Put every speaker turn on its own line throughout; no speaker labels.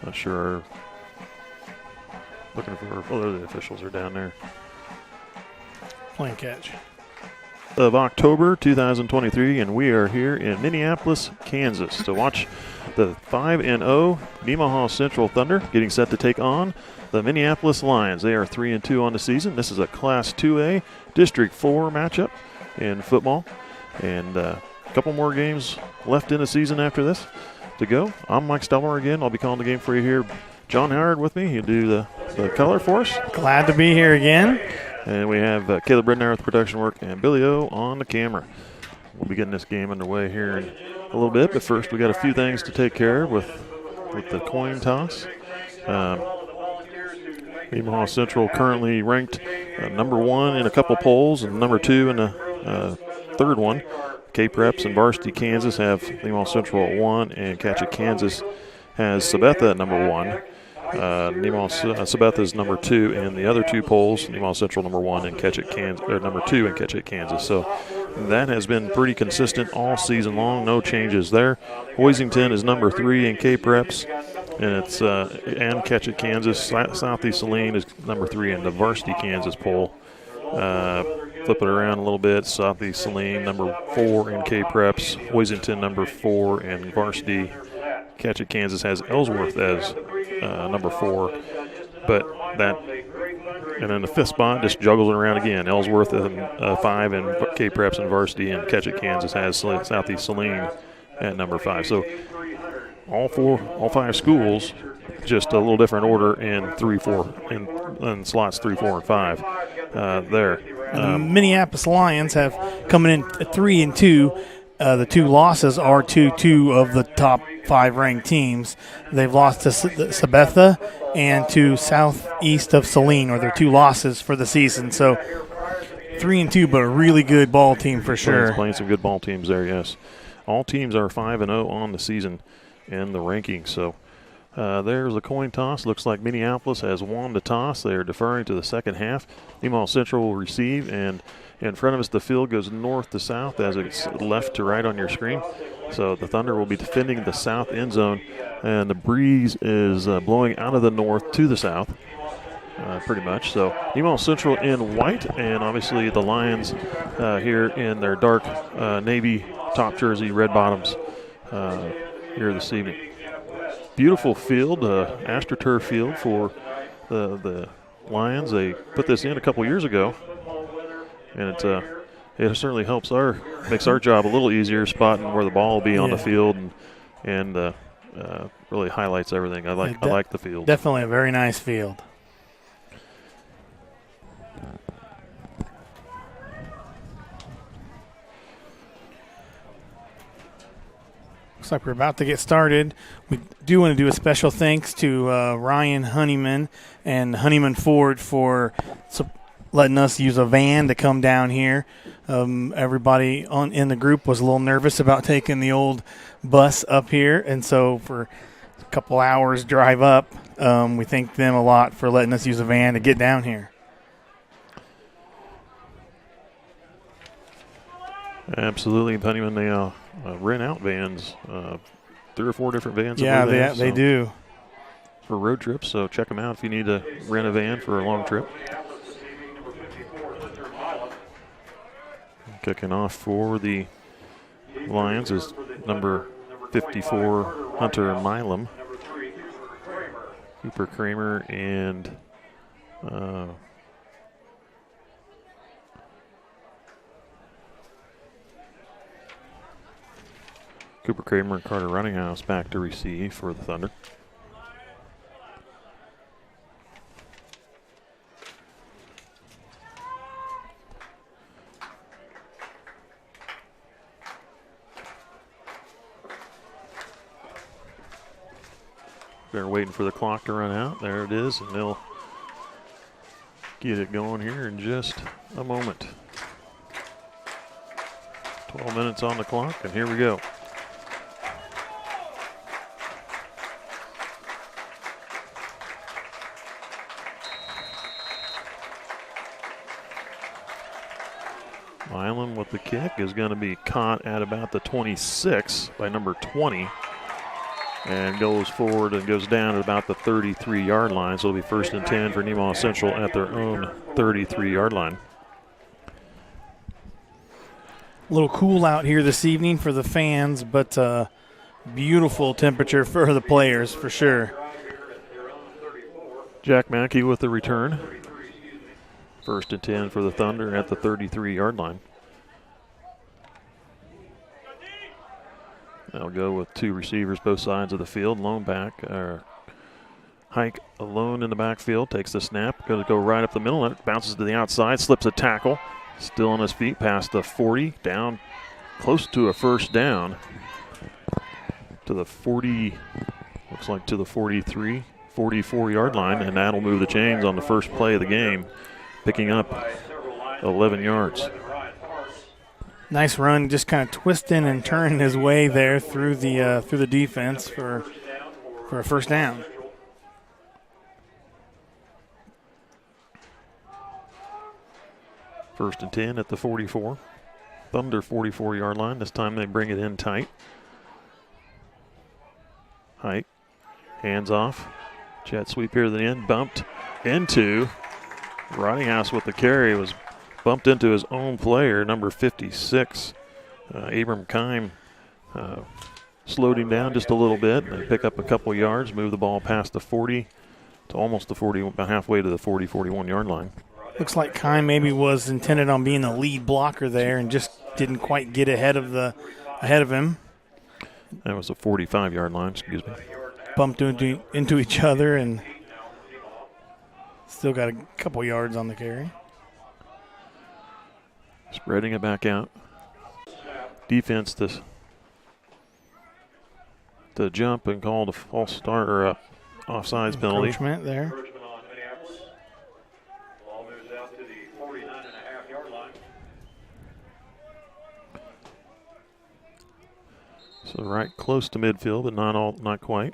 Not sure. Looking for, oh, the officials are down there.
Playing catch.
Of October 2023, and we are here in Minneapolis, Kansas to watch the 5-0 Nemaha Central Thunder getting set to take on the Minneapolis Lions. They are 3-2 on the season. This is a Class 2A District 4 matchup in football, and a couple more games left in the season after this to go. I'm Mike Stelmar again. I'll be calling the game for you here. John Howard with me. He'll do the color for us.
Glad to be here again.
And we have Caleb Brednar with the production work and Billy O on the camera. We'll be getting this game underway here in a little bit, but first we got a few things to take care of with the coin toss. Nemaha Central currently ranked number 1 in a couple polls and number 2 in the third one. K-Preps and Varsity Kansas have Nemaha Central at 1, and Catchet Kansas has Sabetha at number 1. Sabetha is number 2 in the other two polls. Nemaha Central number 1 and Catchet Kansas, or number 2 in Catchet Kansas. So that has been pretty consistent all season long. No changes there. Hoisington is number 3 in K-Preps, and it's and Catchet Kansas. Southeast Saline is number 3 in the Varsity Kansas poll. Flip it around a little bit. Southeast Saline number 4 in K-Preps. Hoisington number 4 in Varsity. Catchet Kansas has Ellsworth as number 4, but that, and then the 5th spot just juggles it around again. Ellsworth and 5 in K-Preps and Varsity, and Catchet Kansas has Southeast Saline at number 5. So all 5 schools, just a little different order in 3, 4, in slots 3, 4, and 5 there.
The Minneapolis Lions have coming in 3-2. The 2 losses are to 2 of the top 5 ranked teams. They've lost to Sabetha and to Southeast of Saline, or their 2 losses for the season. So 3-2, but a really good ball team for sure.
Playing some good ball teams there, yes. All teams are 5-0 on the season in the rankings. So there's a coin toss. Looks like Minneapolis has won the toss. They are deferring to the second half. Nemaha Central will receive, and in front of us the field goes north to south as it's left to right on your screen. So the Thunder will be defending the south end zone, and the breeze is blowing out of the north to the south, pretty much. So Nemaha Central in white, and obviously the Lions here in their dark navy top jersey, red bottoms here this evening. Beautiful field, AstroTurf field for the Lions. They put this in a couple years ago, and it certainly makes our job a little easier spotting where the ball will be on the field, and really highlights everything. I like the field.
Definitely a very nice field. Looks like we're about to get started. We do want to do a special thanks to Ryan Honeyman and Honeyman Ford for letting us use a van to come down here. Everybody in the group was a little nervous about taking the old bus up here, and so for a couple hours drive up, we thank them a lot for letting us use a van to get down here.
Absolutely. Honeyman, they rent out vans, 3 or 4 different vans.
Yeah, they do.
For road trips, so check them out if you need to rent a van for a long trip. Kicking off for the Lions is number 54, Hunter Milam. Cooper Kramer and and Carter Runninghouse back to receive for the Thunder. They're waiting for the clock to run out. There it is, and they'll get it going here in just a moment. 12 minutes on the clock, and here we go. Milam with the kick is going to be caught at about the 26 by number 20. and goes forward and goes down at about the 33-yard line. So it'll be 1st and 10 for Nemaha Central at their own 33-yard line.
A little cool out here this evening for the fans, but beautiful temperature for the players for sure.
Jack Mackey with the return. 1st and 10 for the Thunder at the 33-yard line. They'll go with 2 receivers both sides of the field. Lone back, Hike alone in the backfield, takes the snap, going to go right up the middle, and it bounces to the outside, slips a tackle, still on his feet past the 40, down close to a 1st down to the 40, looks like to the 43, 44-yard line, and that'll move the chains on the first play of the game, picking up 11 yards.
Nice run, just kind of twisting and turning his way there through the defense for a 1st down.
First and 10 at the 44. Thunder 44-yard line. This time they bring it in tight. Hike, hands off. Jet sweep here to the end, bumped into Ridinghouse with the carry. Was bumped into his own player, number 56. Abram Kime slowed him down just a little bit. They pick up a couple yards, move the ball past the 40 to almost the 40, about halfway to the 40, 41-yard line.
Looks like Kime maybe was intended on being the lead blocker there and just didn't quite get ahead of him.
That was a 45-yard line, excuse me.
Bumped into each other and still got a couple yards on the carry.
Spreading it back out. Defense to jump and call the false start or offsides penalty.
Encroachment there.
So right close to midfield, but not quite.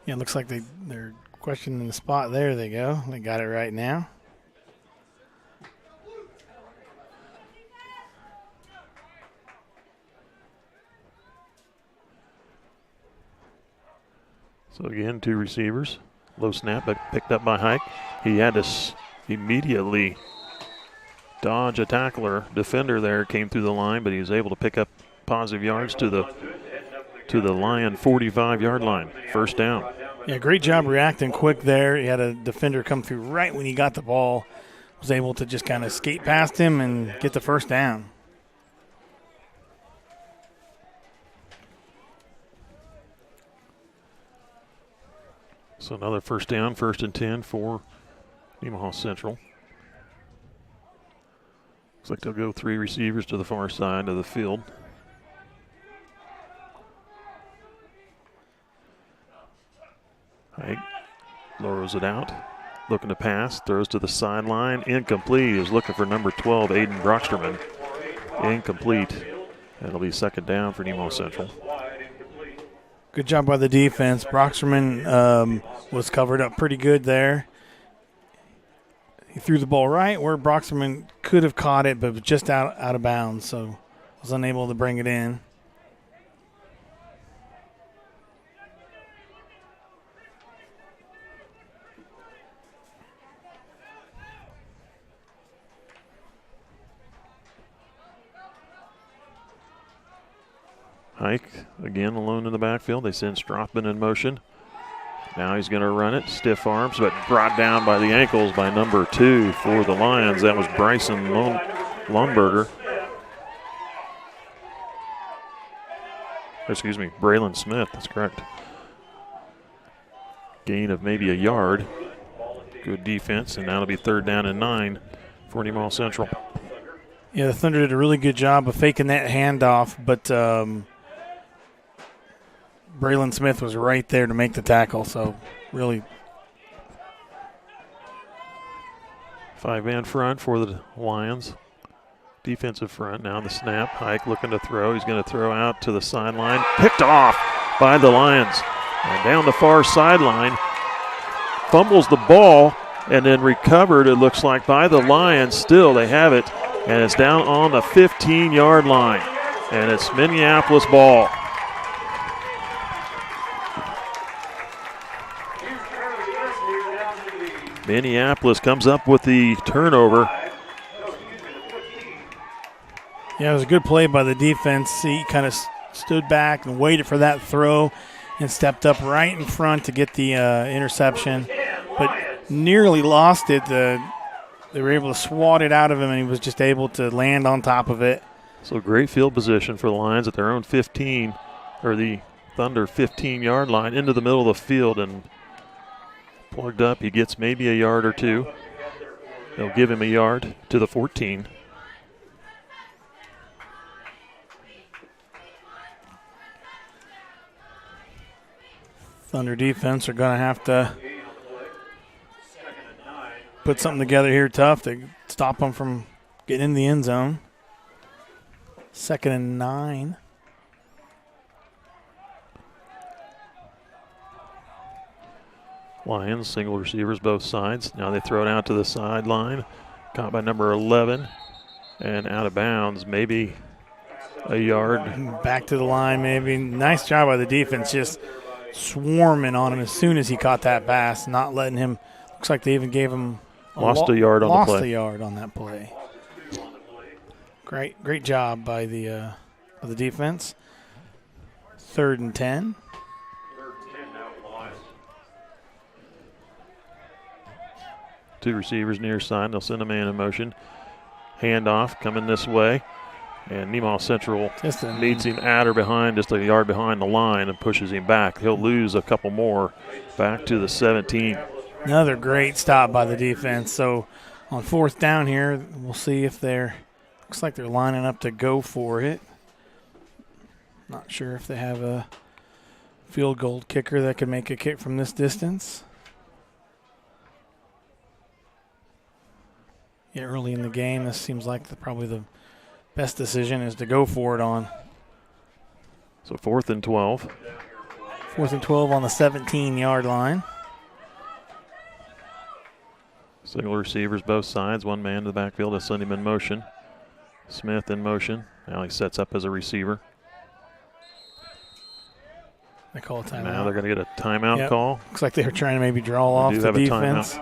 Yeah, it looks like they're questioning the spot. There they go. They got it right now.
So again, 2 receivers. Low snap, but picked up by Hike. He had to immediately dodge a tackler. Defender there came through the line, but he was able to pick up positive yards to the Lion 45-yard line. 1st down.
Yeah, great job reacting quick there. He had a defender come through right when he got the ball. Was able to just kind of skate past him and get the 1st down.
So another 1st down, 1st and 10 for Nemaha Central. Looks like they'll go 3 receivers to the far side of the field. Hike lowers it out, looking to pass, throws to the sideline, incomplete. He was looking for number 12, Aiden Brocksterman. Incomplete. That'll be 2nd down for Nemaha Central.
Good job by the defense. Brocksterman was covered up pretty good there. He threw the ball right where Brocksterman could have caught it, but was just out of bounds, so was unable to bring it in.
Hike again alone in the backfield. They send Strothman in motion. Now he's going to run it. Stiff arms, but brought down by the ankles by number 2 for the Lions. That was Bryson Lundberger. Excuse me, Braylon Smith. That's correct. Gain of maybe a yard. Good defense, and now it'll be 3rd down and 9 for Nemaha Central.
Yeah, the Thunder did a really good job of faking that handoff, but Braylon Smith was right there to make the tackle, so really.
5-man front for the Lions. Defensive front now the snap. Hike looking to throw. He's going to throw out to the sideline. Picked off by the Lions. And down the far sideline. Fumbles the ball and then recovered, it looks like, by the Lions. Still, they have it. And it's down on the 15-yard line. and it's Minneapolis ball. Minneapolis comes up with the turnover.
Yeah, it was a good play by the defense. He kind of stood back and waited for that throw and stepped up right in front to get the interception, but nearly lost it. They were able to swat it out of him, and he was just able to land on top of it.
So great field position for the Lions at their own 15, or the Thunder 15-yard line, into the middle of the field, and plugged up. He gets maybe a yard or two. They'll give him a yard to the 14.
Thunder defense are going to have to put something together here tough to stop them from getting in the end zone. 2nd and 9.
Lions, single receivers both sides. Now they throw it out to the sideline. Caught by number 11 and out of bounds, maybe a yard.
Back to the line maybe. Nice job by the defense, just swarming on him as soon as he caught that pass, not letting him. Looks like they even gave him
lost a yard on the play.
Lost a yard on that play. Great job by the defense. 3rd and 10.
Two receivers near side. They'll send a man in motion. Handoff coming this way. And Nemaha Central meets him at or behind, just a yard behind the line, and pushes him back. He'll lose a couple more back to the 17.
Another great stop by the defense. So on 4th down here, we'll see if looks like they're lining up to go for it. Not sure if they have a field goal kicker that could make a kick from this distance. Yeah, early in the game, this seems like probably the best decision is to go for it on.
So 4th and 12.
4th and 12 on the 17-yard line.
Single receivers both sides. One man to the backfield to send him in motion. Smith in motion. Now he sets up as a receiver.
They call a timeout.
Now they're going to get a timeout call.
Looks like they were trying to maybe draw off the defense.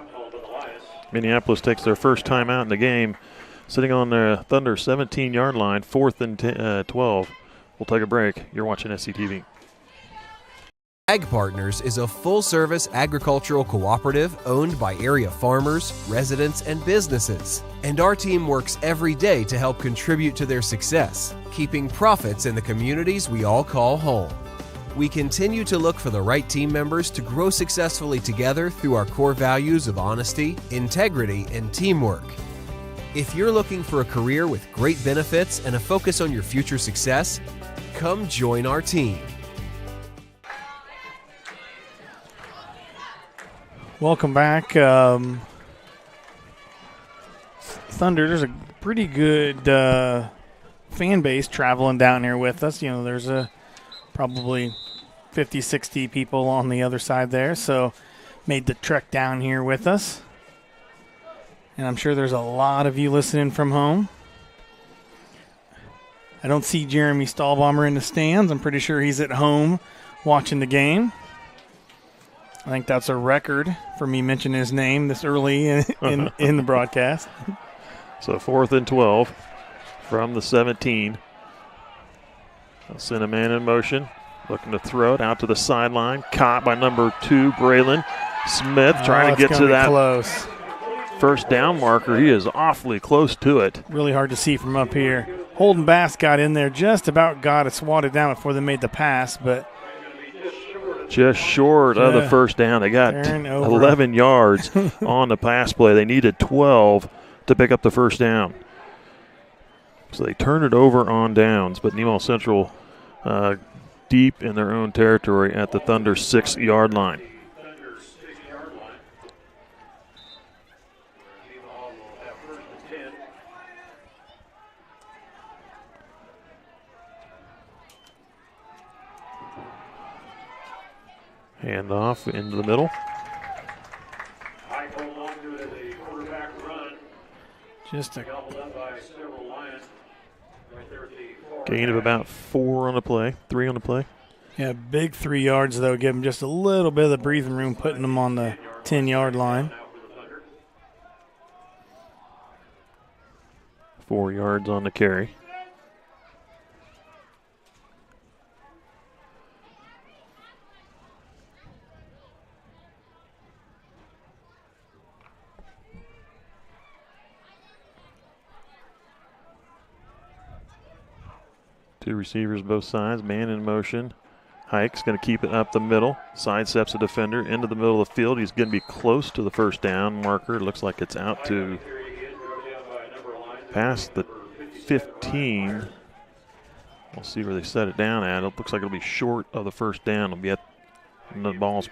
Minneapolis takes their first timeout in the game, sitting on their Thunder 17-yard line, 4th and 12. We'll take a break. You're watching SCTV.
Ag Partners is a full-service agricultural cooperative owned by area farmers, residents, and businesses. And our team works every day to help contribute to their success, keeping profits in the communities we all call home. We continue to look for the right team members to grow successfully together through our core values of honesty, integrity, and teamwork. If you're looking for a career with great benefits and a focus on your future success, come join our team.
Welcome back. Thunder, there's a pretty good fan base traveling down here with us. You know, there's probably 50, 60 people on the other side there, so made the trek down here with us. And I'm sure there's a lot of you listening from home. I don't see Jeremy Stahlbomber in the stands. I'm pretty sure he's at home watching the game. I think that's a record for me mentioning his name this early in the broadcast.
So 4th and 12 from the 17. They'll send a man in motion, looking to throw it out to the sideline. Caught by number 2, Braylon Smith, trying to get to that
close
first down marker. He is awfully close to it.
Really hard to see from up here. Holden Bass got in there, just about got it swatted down before they made the pass, but
just short of the first down. They got 11 yards on the pass play. They needed 12 to pick up the first down. So they turn it over on downs, but Nemaha Central deep in their own territory at the Thunder 6-yard line. Hand off into the middle.
Just a
Gain of about 4 on the play, 3 on the play.
Yeah, big 3 yards, though. Give them just a little bit of the breathing room, putting them on the 10-yard line.
4 yards on the carry. Two receivers both sides, man in motion. Hike's going to keep it up the middle. Sidesteps the defender into the middle of the field. He's going to be close to the first down marker. Looks like it's out to past the 15. We'll see where they set it down at. It looks like it'll be short of the first down. It'll be and the ball's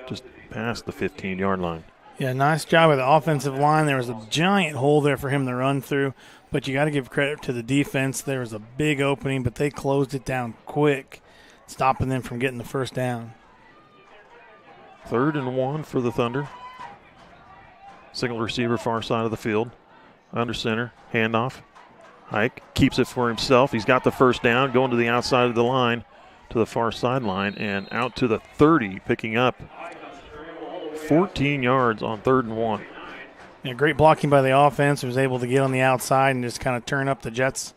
just past the 15-yard line.
Yeah, nice job with the offensive line. There was a giant hole there for him to run through, but you got to give credit to the defense. There was a big opening, but they closed it down quick, stopping them from getting the first down.
3rd and 1 for the Thunder. Single receiver far side of the field. Under center, handoff. Hike keeps it for himself. He's got the first down, going to the outside of the line, to the far sideline, and out to the 30, picking up 14 yards on 3rd and 1.
Yeah, great blocking by the offense. Was able to get on the outside and just kind of turn up the Jets.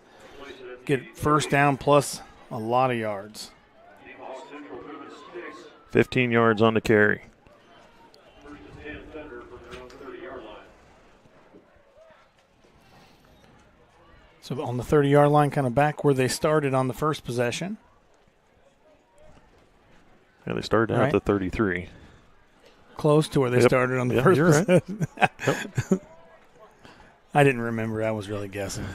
Get first down plus a lot of yards.
15 yards on the carry.
So on the 30-yard line, kind of back where they started on the first possession.
Yeah, they started out at the 33.
Close to where they started on the first
you're
possession.
Right. Yep.
I didn't remember. I was really guessing.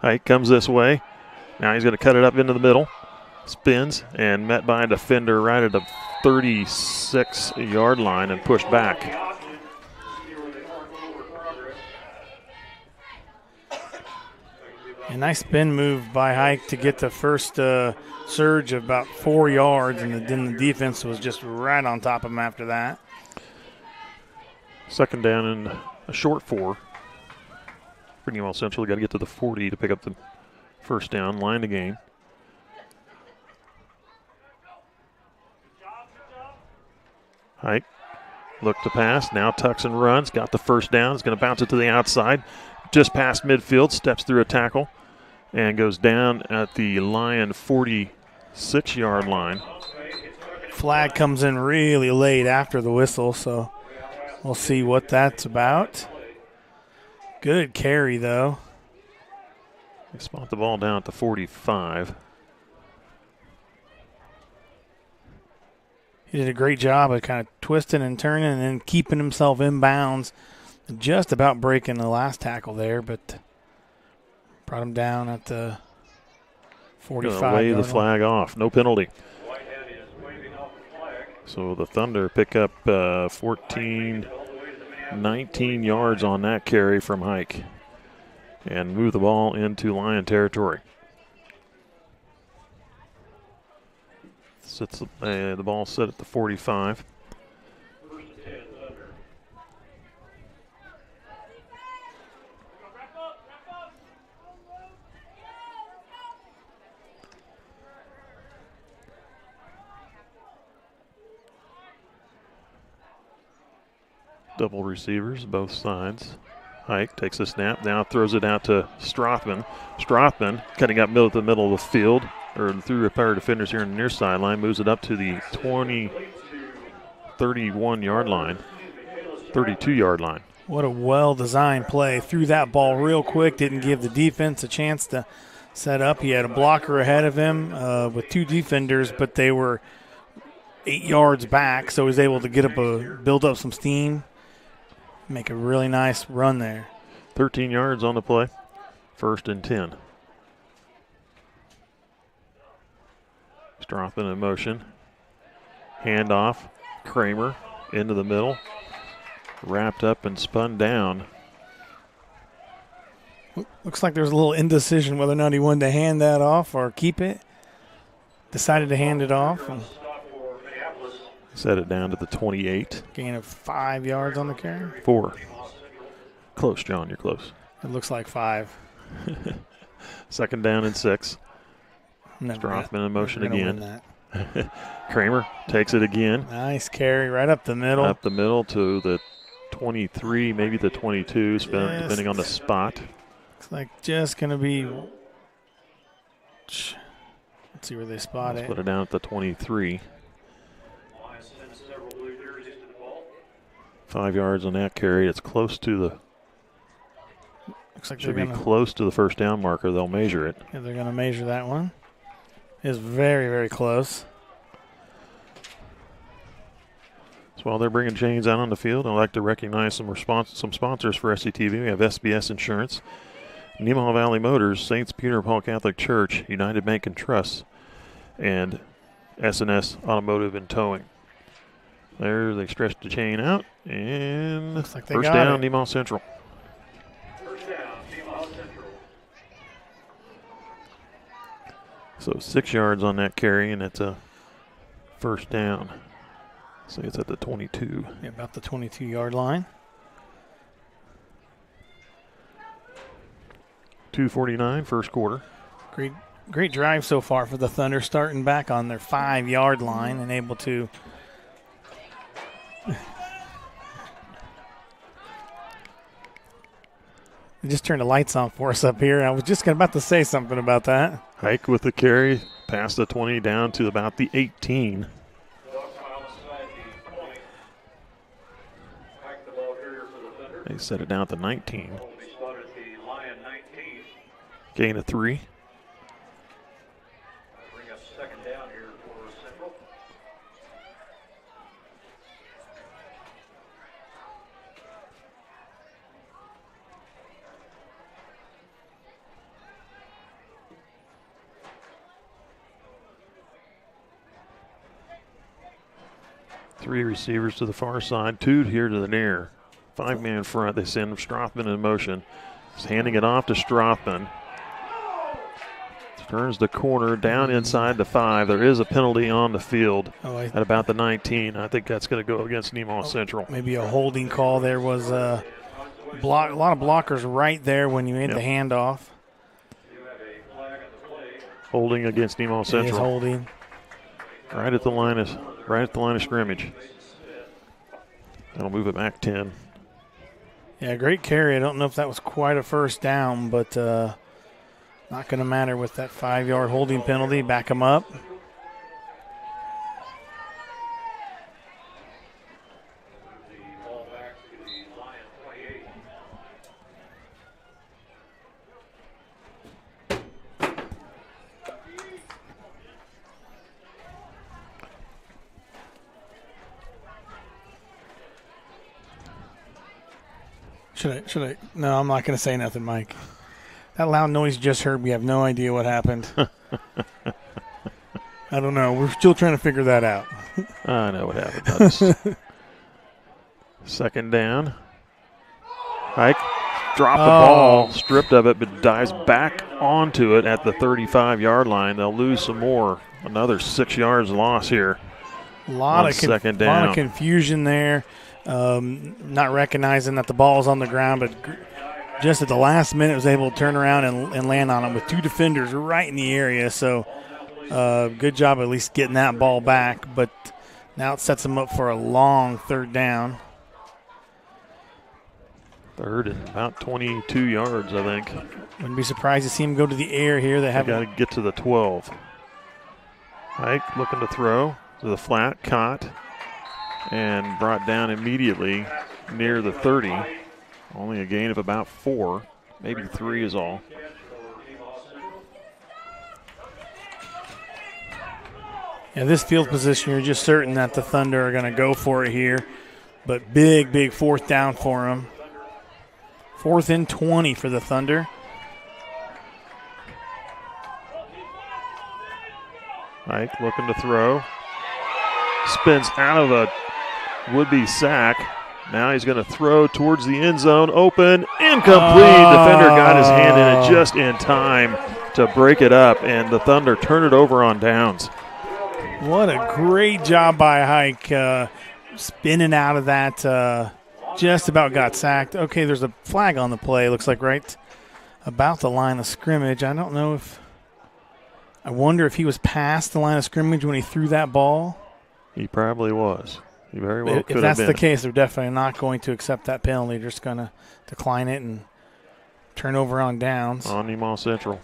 Hike comes this way. Now he's going to cut it up into the middle. Spins and met by a defender right at the 36-yard line and pushed back.
A nice spin move by Hike to get the first surge of about 4 yards, and then the defense was just right on top of him after that.
2nd down and a short 4. Pretty well Central got to get to the 40 to pick up the first down. Line to gain. Hike look to pass. Now tucks and runs. Got the first down. Is going to bounce it to the outside. Just past midfield. Steps through a tackle and goes down at the Lion 46-yard line.
Flag comes in really late after the whistle, so we'll see what that's about. Good carry, though.
They spot the ball down at the 45.
He did a great job of kind of twisting and turning and then keeping himself in bounds. Just about breaking the last tackle there, but brought him down at the 45.
Wave the flag off. No penalty. So the Thunder pick up 19 yards on that carry from Hike and move the ball into Lion territory. Sits the ball set at the 45. Double receivers, both sides. Hike takes the snap, now throws it out to Strothman. Strothman cutting up middle to the middle of the field, or through a pair of defenders here on the near sideline, moves it up to the 31-yard line, 32-yard line.
What a well-designed play. Threw that ball real quick, didn't give the defense a chance to set up. He had a blocker ahead of him with 2 defenders, but they were 8 yards back, so he was able to build up some steam. Make a really nice run there.
13 yards on the play. 1st and 10. Strothman in motion. Handoff. Kramer into the middle. Wrapped up and spun down.
Looks like there's a little indecision whether or not he wanted to hand that off or keep it. Decided to hand it off. And
set it down to the 28.
Gain of 5 yards on the carry.
4. Close, John. You're close.
It looks like 5.
Second down and 6.
Never
Strothman in motion
never gonna
again.
win that.
Kramer takes it again.
Nice carry right up the middle.
Up the middle to the 23, maybe the 22, depending on the spot.
Looks like just going to be. Let's see where they spot it.
Put it down at the 23. 5 yards on that carry. It's close to the.
Looks like
Should be close to the first down marker. They'll measure it.
Yeah, they're going to measure that one. It's very, very close.
So while they're bringing Janes out on the field, I'd like to recognize some sponsors for SCTV. We have SBS Insurance, Nemaha Valley Motors, Saints Peter and Paul Catholic Church, United Bank and Trust, and S&S Automotive and Towing. There, they stretched the chain out, and
looks like they
first
got
down,
it.
Nemaha Central. So 6 yards on that carry, and it's a first down. So it's at the 22.
Yeah, about the 22-yard line.
2:49, first quarter.
Great drive so far for the Thunder, starting back on their 5-yard line and able to. They just turned the lights on for us up here. I was just about to say something about that.
Hike with the carry, past the 20 down to about the 18. They set it down at the 19. Gain of 3. Three receivers to the far side, 2 here to the near. 5-man front. They send Strothman in motion. He's handing it off to Strothman. Turns the corner down inside the 5. There is a penalty on the field at about the 19. I think that's going to go against Nemaha Central.
Maybe a holding call. There was a lot of blockers right there when you made the handoff.
Holding against Nemaha Central.
It is holding.
Right at the line of scrimmage. That'll move it back 10.
Yeah, great carry. I don't know if that was quite a first down, but not going to matter with that 5-yard holding penalty. Back him up. Should I? No, I'm not going to say nothing, Mike. That loud noise you just heard, we have no idea what happened. I don't know. We're still trying to figure that out.
I know what happened. Second down. Hike dropped the ball, stripped of it, but dives back onto it at the 35-yard line. They'll lose some more. Another 6 yards loss here.
A lot of confusion there. Not recognizing that the ball is on the ground, but just at the last minute was able to turn around and land on him with 2 defenders right in the area. So good job at least getting that ball back, but now it sets them up for a long third down.
Third and about 22 yards, I think.
Wouldn't be surprised to see him go to the air here. They
got to get to the 12. Hike looking to throw to the flat, caught, and brought down immediately near the 30. Only a gain of about 4, maybe 3 is all.
Yeah, this field position, you're just certain that the Thunder are going to go for it here. But big fourth down for them. 4th and 20 for the Thunder.
Ike looking to throw. Spins out of a would-be sack. Now he's going to throw towards the end zone. Open, incomplete. Defender got his hand in it just in time to break it up, and the Thunder turn it over on downs.
What a great job by Hike, spinning out of that. Just about got sacked. Okay, there's a flag on the play, looks like, right? about the line of scrimmage. I don't know if – I wonder if he was past the line of scrimmage when he threw that ball.
He probably was. He very well could have been.
If that's the case, they're definitely not going to accept that penalty. They're just going to decline it and turn over on downs.
On Nemaha Central.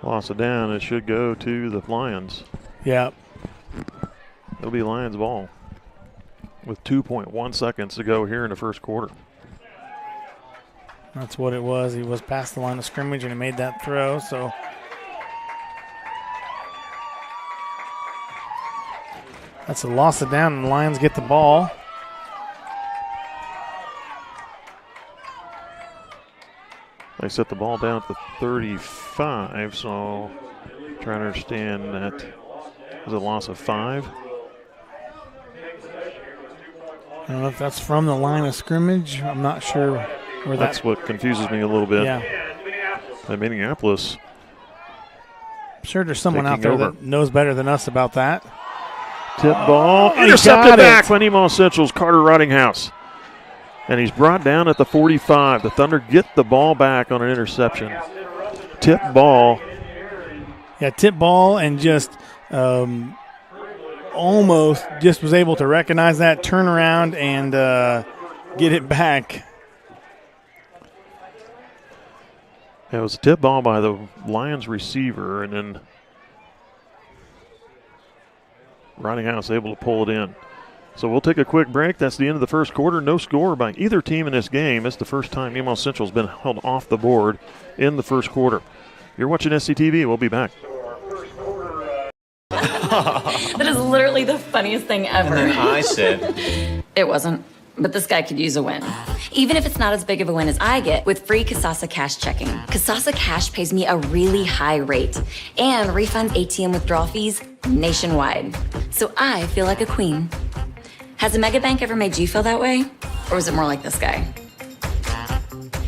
Loss it down. It should go to the Lions.
Yep.
It'll be Lions ball with 2.1 seconds to go here in the first quarter.
That's what it was. He was past the line of scrimmage and he made that throw. So that's a loss of down, and the Lions get the ball.
They set the ball down at the 35, so trying to understand that was a loss of 5.
I don't know if that's from the line of scrimmage. I'm not sure where
that's what confuses me a little bit.
Yeah.
And Minneapolis.
I'm sure there's someone out there that knows better than us about that.
Tip ball. Intercepted back by Nemaha Central's Carter Rottinghouse. And he's brought down at the 45. The Thunder get the ball back on an interception. Tip ball.
Yeah, tip ball, and just almost just was able to recognize that, turn around, and get it back.
It was a tip ball by the Lions receiver, and then Rottinghouse able to pull it in. So we'll take a quick break. That's the end of the first quarter. No score by either team in this game. It's the first time Nemaha Central's been held off the board in the first quarter. You're watching SCTV. We'll be back.
That is literally the funniest thing ever.
And then I said,
it wasn't, but this guy could use a win. Even if it's not as big of a win as I get with free Kasasa Cash checking. Kasasa Cash pays me a really high rate and refunds ATM withdrawal fees nationwide. So I feel like a queen. Has a megabank ever made you feel that way? Or was it more like this guy?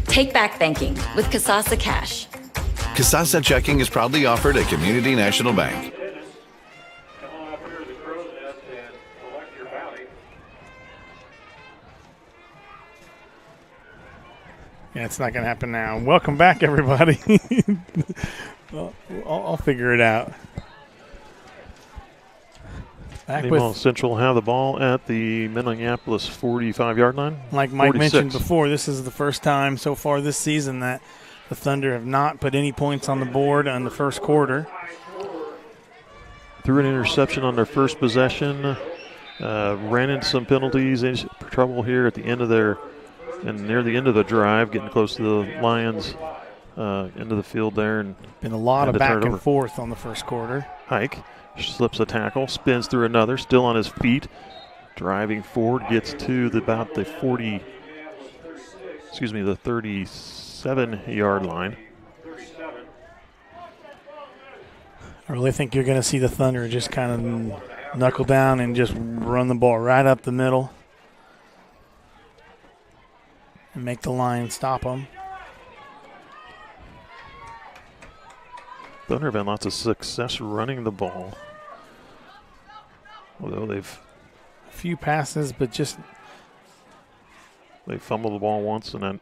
Take back banking with Kasasa Cash.
Kasasa checking is proudly offered at Community National Bank.
Yeah, it's not going to happen now. Welcome back, everybody. Well, I'll figure it out.
Nemaha Central have the ball at the Minneapolis 45-yard line.
Like Mike
46.
mentioned before, this is the first time so far this season that the Thunder have not put any points on the board in the first quarter.
Threw an interception on their first possession. Ran into some penalties, trouble here at the end of their and near the end of the drive, getting close to the Lions into the field there. And
been a lot of back and forth on the first quarter.
Hike slips a tackle, spins through another, still on his feet, driving forward, gets to the 37-yard line.
I really think you're going to see the Thunder just kind of knuckle down and just run the ball right up the middle and make the line stop them.
Thunder have had lots of success running the ball. Although they've
a few passes, but just
they fumbled the ball once in that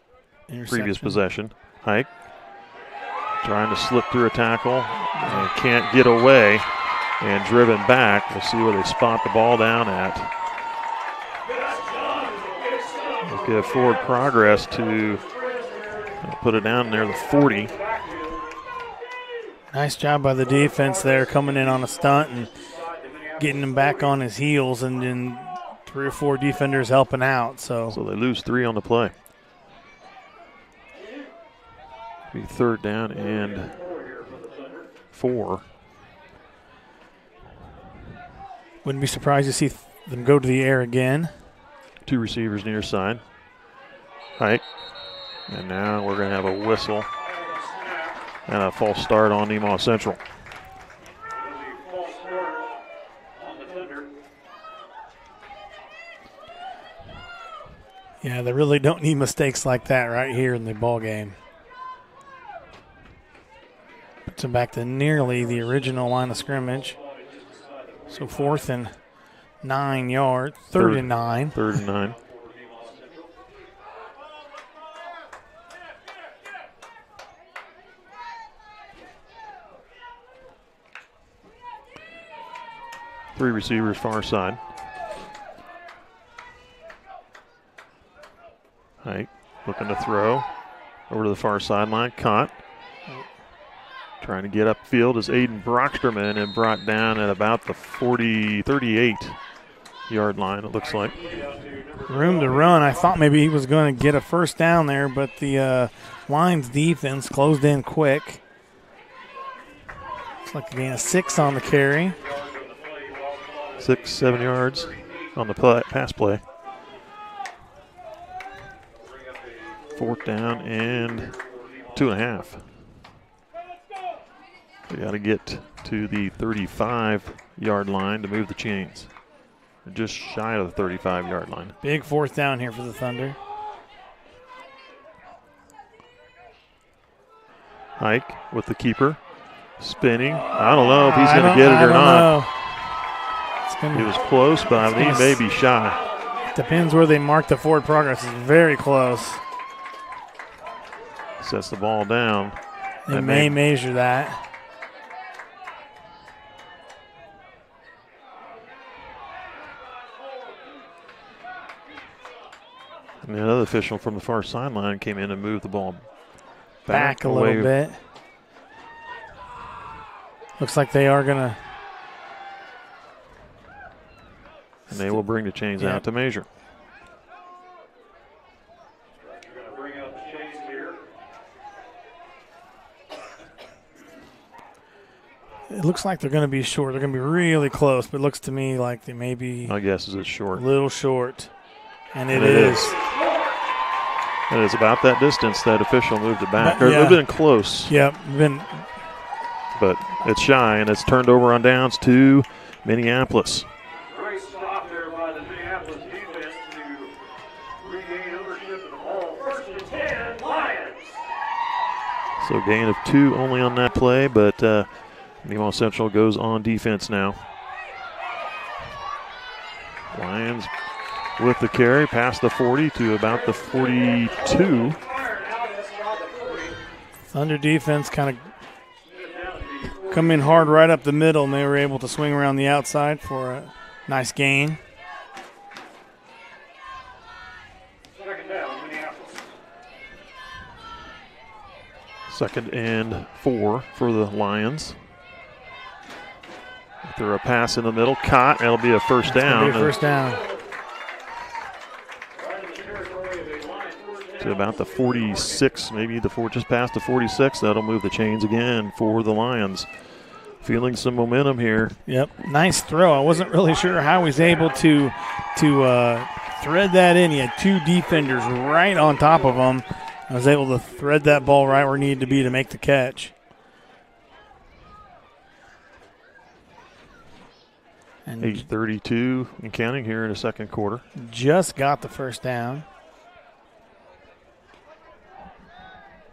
previous possession. Hike trying to slip through a tackle and can't get away and driven back. We'll see where they spot the ball down at. They'll give forward progress to put it down near the 40.
Nice job by the defense there, coming in on a stunt and getting him back on his heels, and then 3 or 4 defenders helping out. So
they lose 3 on the play. Be 3rd down and 4.
Wouldn't be surprised to see them go to the air again.
2 receivers near side. Hike. And now we're going to have a whistle and a false start on Nemaha Central.
Yeah, they really don't need mistakes like that right here in the ball game. Puts them back to nearly the original line of scrimmage. So 4th and 9 yards. Third and 9.
Third and 9. Three receivers far side. Hike looking to throw over to the far sideline. Caught. Trying to get upfield is Aiden Brocksterman and brought down at about the 38-yard line, it looks like.
Room to run. I thought maybe he was going to get a first down there, but the Lions defense closed in quick. Looks like a gain of 6 on the carry.
6, 7 yards on the pass play. Fourth down and 2.5. We got to get to the 35-yard line to move the chains. We're just shy of the 35-yard line.
Big fourth down here for the Thunder.
Hike with the keeper. Spinning. I don't know if he's going to get it or not. He was close, but he may be shy.
Depends where they mark the forward progress. It's very close.
Sets the ball down.
They may measure that.
And another official from the far sideline came in and moved the ball
back a little bit. Looks like they are going to.
And they will bring the chains out to measure.
It looks like they're going to be short. They're going to be really close, but it looks to me like they may be.
My guess is it's short.
A little short. And it is.
And it's about that distance that official moved it back. It would have been close.
Yep.
But it's shy, and it's turned over on downs to Minneapolis.
Great stop there by the Minneapolis defense to regain ownership of the ball. First and 10, Lions.
So gain of 2 only on that play, but Nemaha Central goes on defense now. Lions with the carry past the 40 to about the 42.
Thunder defense kind of come in hard right up the middle, and they were able to swing around the outside for a nice gain.
Second and 4 for the Lions. Throw a pass in the middle, caught. That'll be a first down.
First down.
To about the 46, maybe just past the 46. That'll move the chains again for the Lions. Feeling some momentum here.
Yep, nice throw. I wasn't really sure how he was able to thread that in. He had 2 defenders right on top of him. I was able to thread that ball right where it needed to be to make the catch.
And 8:32 and counting here in the second quarter.
Just got the first down.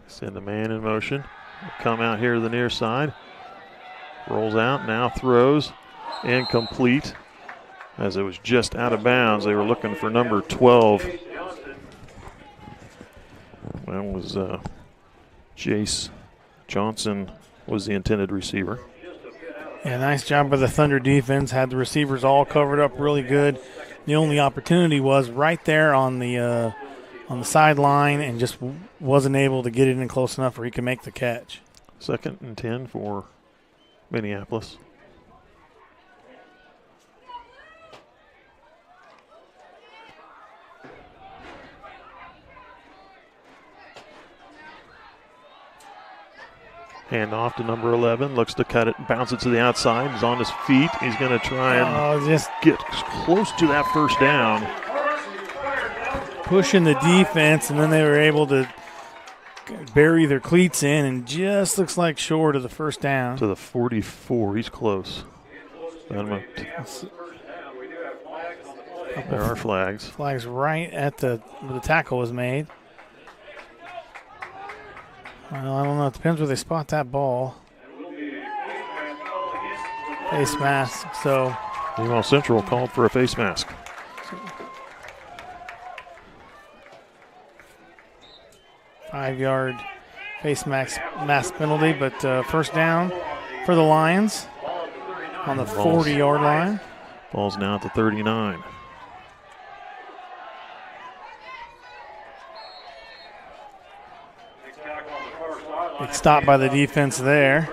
Send the man in motion. Come out here to the near side. Rolls out, now throws. Incomplete. As it was just out of bounds, they were looking for number 12. That was Jace Johnson was the intended receiver.
Yeah, nice job by the Thunder defense. Had the receivers all covered up really good. The only opportunity was right there on the sideline, and just wasn't able to get it in close enough where he could make the catch.
Second and 10 for Minneapolis. Hand off to number 11. Looks to cut it, bounce it to the outside. He's on his feet. He's going to try and
just
get close to that first down.
Pushing the defense, and then they were able to bury their cleats in, and just looks like short of the first down.
To the 44. He's close. There are flags.
Flags right at where the tackle was made. Well, I don't know. It depends where they spot that ball. Face mask. So
Nemaha Central called for a face mask.
Five-yard face mask penalty, but first down for the Lions on the 40-yard line.
Ball's now at the 39.
Big stop by the defense there.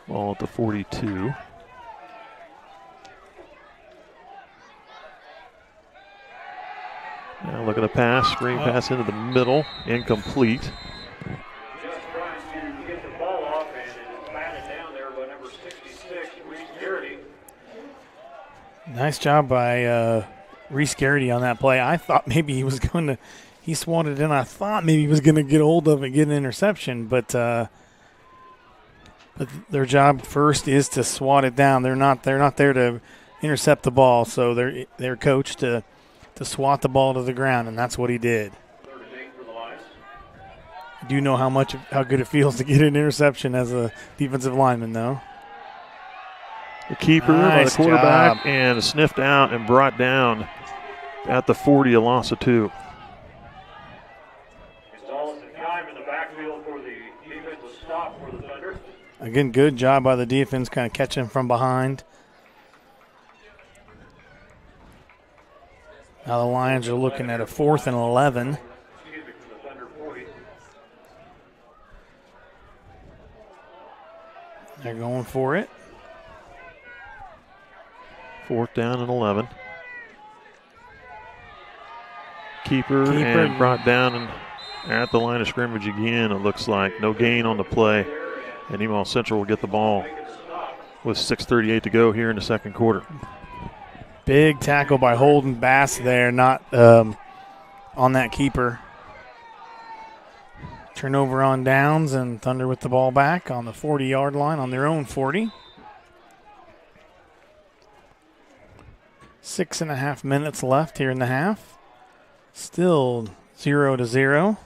Ball at the 42. Now look at the pass, screen pass into the middle, incomplete.
Just trying to get the ball off, and it is batted down there by number 66, Reese Garrity.
Nice job by Reese Garrity on that play. I thought maybe he was going to, he swatted in. I thought maybe he was going to get hold of it and get an interception, but their job first is to swat it down. They're not there to intercept the ball, so they're coached to swat the ball to the ground, and that's what he did. I do know how good it feels to get an interception as a defensive lineman, though.
The keeper by the quarterback and sniffed out and brought down at the 40, a loss of 2.
Again, good job by the defense, kind of catching from behind. Now the Lions are looking at a 4th and 11. They're going for it.
4th down and 11. Keeper and brought down and at the line of scrimmage again, it looks like. No gain on the play. And Nemaha Central will get the ball with 6:38 to go here in the second quarter.
Big tackle by Holden Bass there, not on that keeper. Turnover on downs, and Thunder with the ball back on the 40-yard line on their own 40. 6.5 minutes left here in the half. Still 0-0.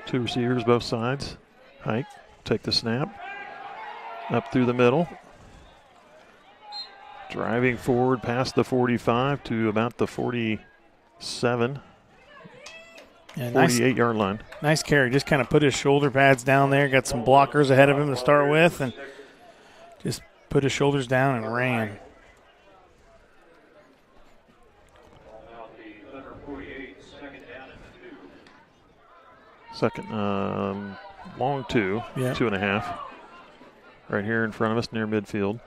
Two receivers, both sides. Hike, take the snap. Up through the middle. Driving forward past the 45 to about the 47.
Yeah,
48-yard line.
Nice carry. Just kind of put his shoulder pads down there. Got some blockers ahead of him to start with, and just put his shoulders down and ran.
Second, long 2,
yep.
2.5. Right here in front of us near midfield.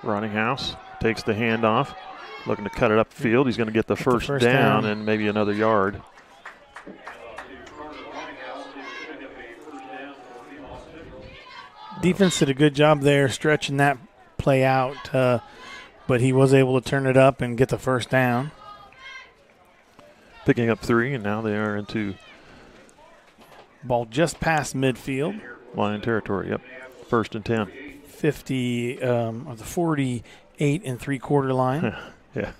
Roninghouse takes the handoff, looking to cut it upfield. He's going to get the first down and maybe another yard.
Defense did a good job there stretching that play out, but he was able to turn it up and get the first down.
Picking up 3, and now they are into
ball just past midfield.
Lion territory, yep. 1st and 10.
50, or the 48 and 3/4 line.
Yeah.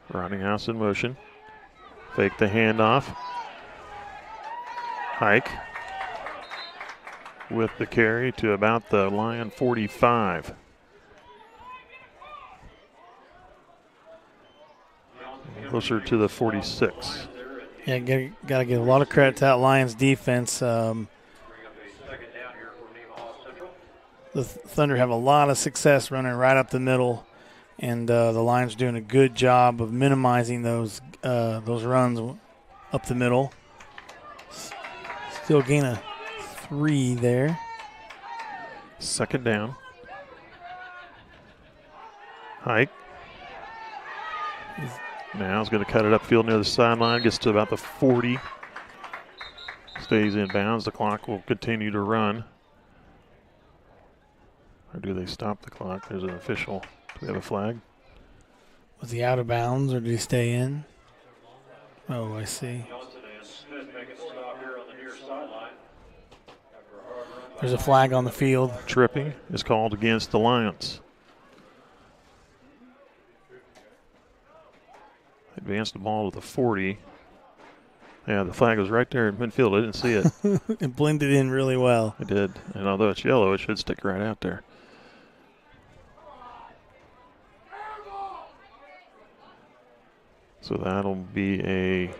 Roninghouse in motion. Fake the handoff. Hike with the carry to about the Lion 45. Closer to the 46.
Yeah, got to give a lot of credit to that Lions defense. The Thunder have a lot of success running right up the middle, and the Lions doing a good job of minimizing those runs up the middle. Still gain a 3 there.
Second down. Hike. Now he's going to cut it upfield near the sideline. Gets to about the 40. stays in bounds. The clock will continue to run. Or do they stop the clock? There's an official. Do we have a flag?
Was he out of bounds or did he stay in? Oh, I see. There's a flag on the field.
Tripping is called against the Lions. Advanced the ball to the 40. Yeah, the flag was right there in midfield. I didn't see it.
It blended in really well.
It did. And although it's yellow, it should stick right out there. So that'll be a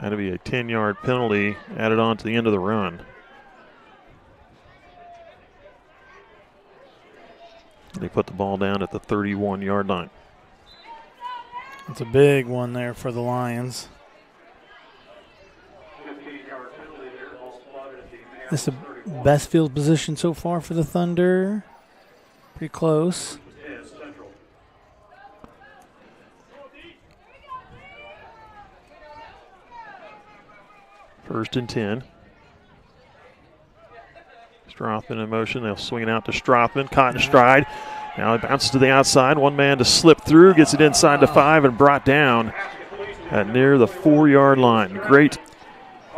10-yard penalty added on to the end of the run. They put the ball down at the 31-yard line.
It's a big one there for the Lions. This is the best field position so far for the Thunder. Pretty close.
First and 10. Strothman in motion. They'll swing it out to Strothman. Caught in stride. Now it bounces to the outside. One man to slip through. Gets it inside the 5 and brought down at near the 4-yard line. Great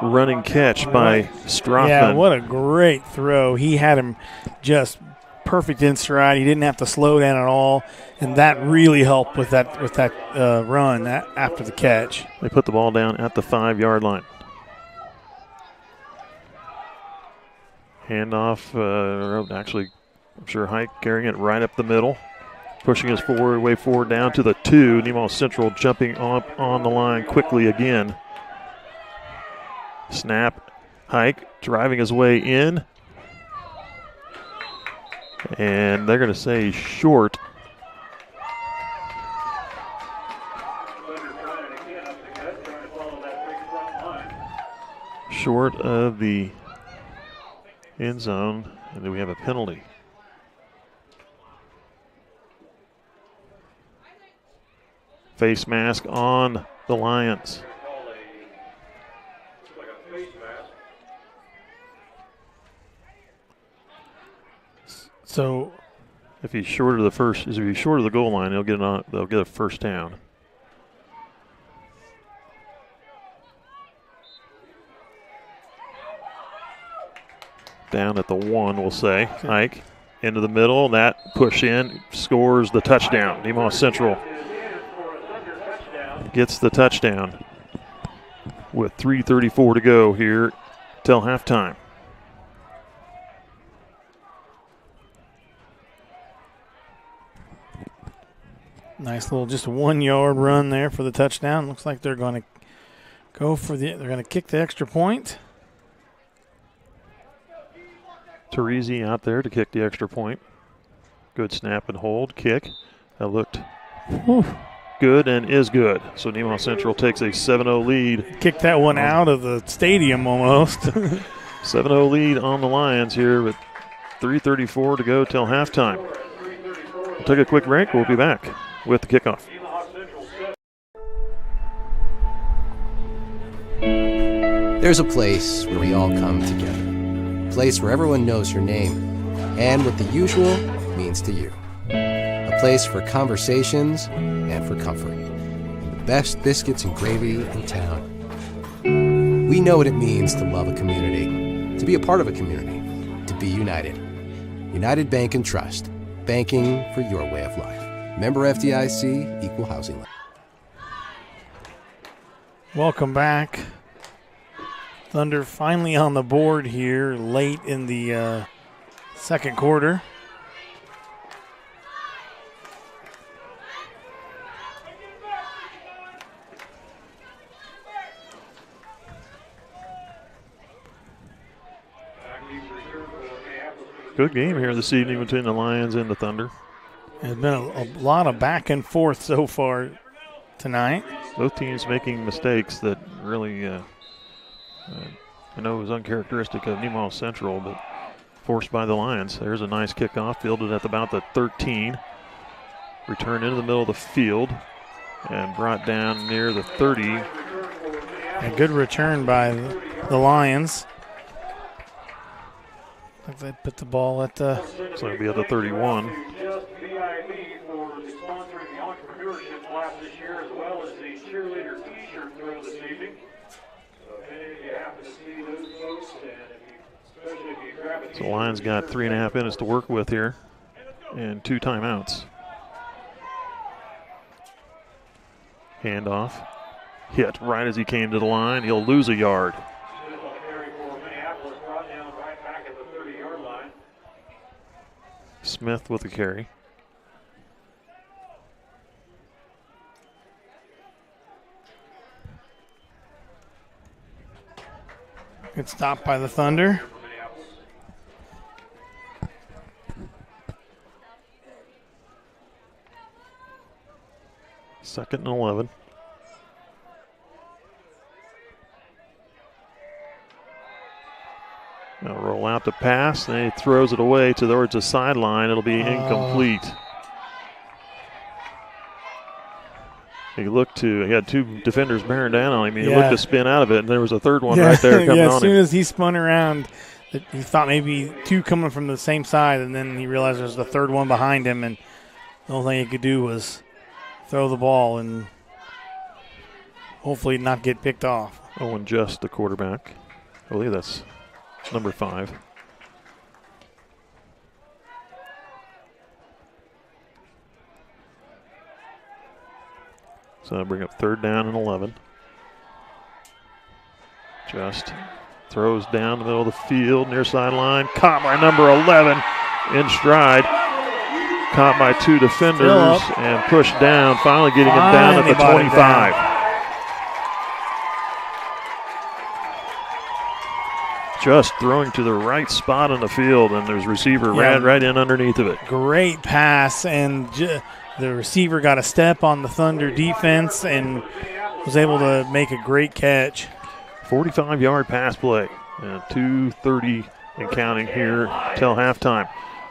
running catch by Strothman.
Yeah, what a great throw. He had him just perfect in stride. He didn't have to slow down at all, and that really helped with that run after the catch.
They put the ball down at the 5-yard line. Handoff, actually, I'm sure Hike carrying it right up the middle. Pushing his way forward down to the 2. Nemaha Central jumping up on the line quickly again. Snap, Hike driving his way in. And they're going to say short. Short of the end zone, and then we have a penalty. Face mask on the Lions.
So,
if he's short of the goal line, they'll get a first down. Down at the 1, we'll say. Hike into the middle. That push in scores the touchdown. Nemaha Central gets the touchdown with 3:34 to go here till halftime.
nice little just a 1-yard run there for the touchdown. Looks like they're going to they're going to kick the extra point.
Teresi out there to kick the extra point. Good snap and hold kick. That looked good and is good. So Nemaha Central takes a 7-0 lead.
Kicked that one out of the stadium almost.
7-0 lead on the Lions here with 3:34 to go till halftime. We'll take a quick break. We'll be back with the kickoff.
There's a place where we all come together. A place where everyone knows your name and what the usual means to you. A place for conversations and for comfort. And the best biscuits and gravy in town. We know what it means to love a community, to be a part of a community, to be united. United Bank and Trust. Banking for your way of life. Member FDIC, Equal Housing Lender.
Welcome back. Thunder finally on the board here late in the second quarter.
Good game here this evening between the Lions and the Thunder.
There's been a lot of back and forth so far tonight.
Both teams making mistakes that really, I know it was uncharacteristic of Nemaha Central, but forced by the Lions. There's a nice kickoff, fielded at about the 13. Return into the middle of the field and brought down near the 30.
Yeah, A good return by the Lions. Like they put the ball at the.
So it'll be at the 31.
Just VIP for sponsoring the entrepreneurship class this year, as well as the cheerleader T-shirt throw this evening. So if you happen to see those folks, and especially if you grab a
So the Lions got 3.5 minutes to work with here and 2 timeouts. Handoff. Hit right as he came to the line. He'll lose a yard.
Smith on the carry for Minneapolis, brought down right back at the 30-yard line.
Smith with the carry.
Good stop by the Thunder.
Second and 11. Now roll out to pass, and he throws it away towards the sideline. It'll be incomplete. He had 2 defenders bearing down on him. He looked to spin out of it, and there was a third one right there coming on him.
As soon as he spun around, he thought maybe 2 coming from the same side, and then he realized there was the third one behind him, and the only thing he could do was throw the ball and hopefully not get picked off.
Owen Just, the quarterback. I believe that's number 5. So that'll bring up 3rd down and 11. Just throws down the middle of the field, near sideline. Caught by number 11 in stride. Caught by 2 defenders and pushed down, finally getting him down at the 25. Just throwing to the right spot on the field, and there's receiver right in underneath of it.
Great pass, and the receiver got a step on the Thunder defense and was able to make a great catch.
45-yard pass play, and 2:30 and counting here till halftime.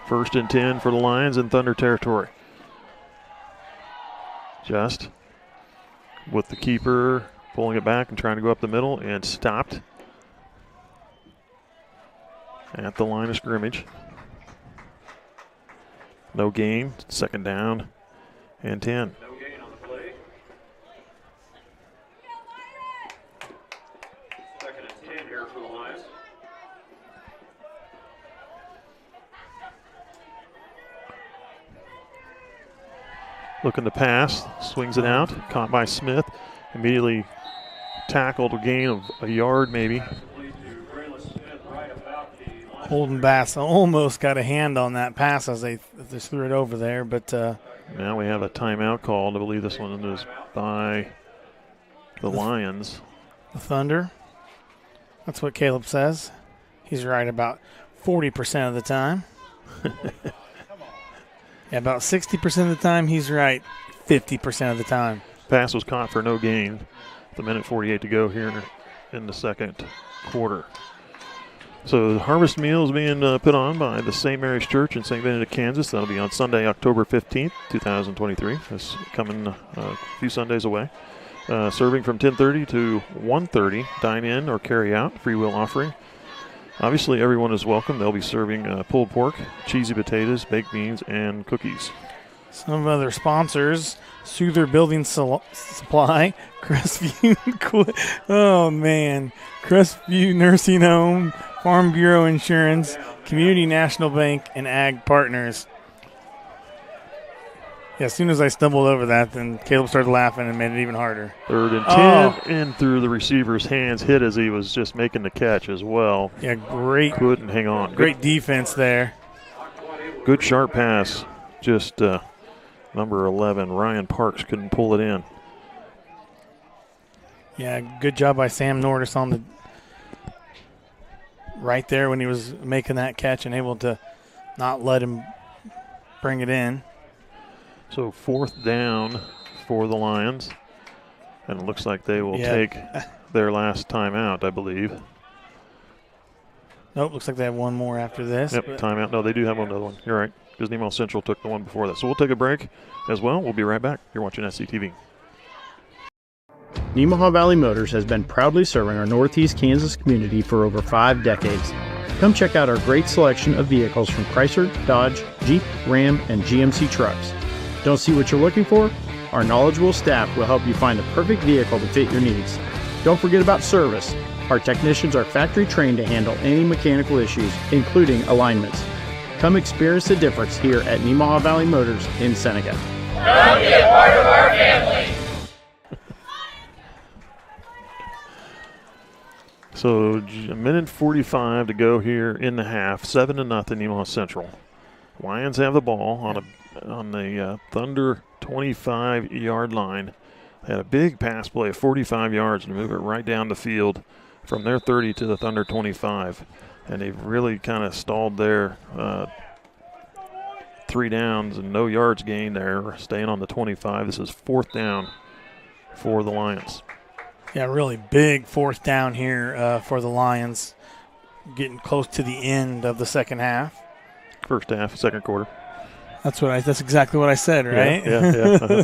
1st and 10 for the Lions in Thunder territory. Just with the keeper pulling it back and trying to go up the middle, and stopped at the line of scrimmage. No gain, 2nd down and 10.
No gain on the play. 2nd and 10 here for the Lions.
Looking to pass, swings it out, caught by Smith, immediately tackled, a gain of a yard maybe.
Holden Bass almost got a hand on that pass as they just threw it over there, but
now we have a timeout called. I believe this one is by the Lions.
The Thunder. That's what Caleb says. He's right about 40% of the time. Yeah, about 60% of the time he's right 50% of the time.
Pass was caught for no gain. The minute 48 to go here in the 2nd quarter. So the harvest meal is being put on by the St. Mary's Church in St. Benedict, Kansas. That'll be on Sunday, October 15th, 2023. That's coming a few Sundays away. Serving from 10:30 to 1:30. Dine in or carry out. Free will offering. Obviously, everyone is welcome. They'll be serving pulled pork, cheesy potatoes, baked beans, and cookies.
Some other sponsors: Soother Building Supply, Crestview, Crestview Nursing Home, Farm Bureau Insurance, Community National Bank, and Ag Partners. Yeah, as soon as I stumbled over that, then Caleb started laughing and made it even harder.
3rd and 10, in through the receiver's hands, hit as he was just making the catch as well.
Yeah, great.
Couldn't hang on.
Great defense there.
Good sharp pass. Just number 11, Ryan Parks, couldn't pull it in.
Yeah, good job by Sam Nordis on the right there when he was making that catch and able to not let him bring it in.
So 4th down for the Lions. And it looks like they will take their last timeout, I believe.
Nope, looks like they have one more after this.
Yep, timeout. No, they do have another one. You're right, because Nemaha Central took the one before that. So we'll take a break as well. We'll be right back. You're watching SCTV.
Nemaha Valley Motors has been proudly serving our Northeast Kansas community for over 5 decades. Come check out our great selection of vehicles from Chrysler, Dodge, Jeep, Ram, and GMC trucks. Don't see what you're looking for? Our knowledgeable staff will help you find the perfect vehicle to fit your needs. Don't forget about service. Our technicians are factory trained to handle any mechanical issues, including alignments. Come experience the difference here at Nemaha Valley Motors in Seneca.
Come be a part of our family.
So a minute 45 to go here in the half. 7-0 Nemaha Central. Lions have the ball on the Thunder 25-yard line. They had a big pass play of 45 yards to move it right down the field from their 30 to the Thunder 25. And they've really kind of stalled their 3 downs and no yards gained there, staying on the 25. This is 4th down for the Lions.
Yeah, really big 4th down here for the Lions, getting close to the end of the second half.
First half, second quarter.
That's exactly what I said, right?
Yeah.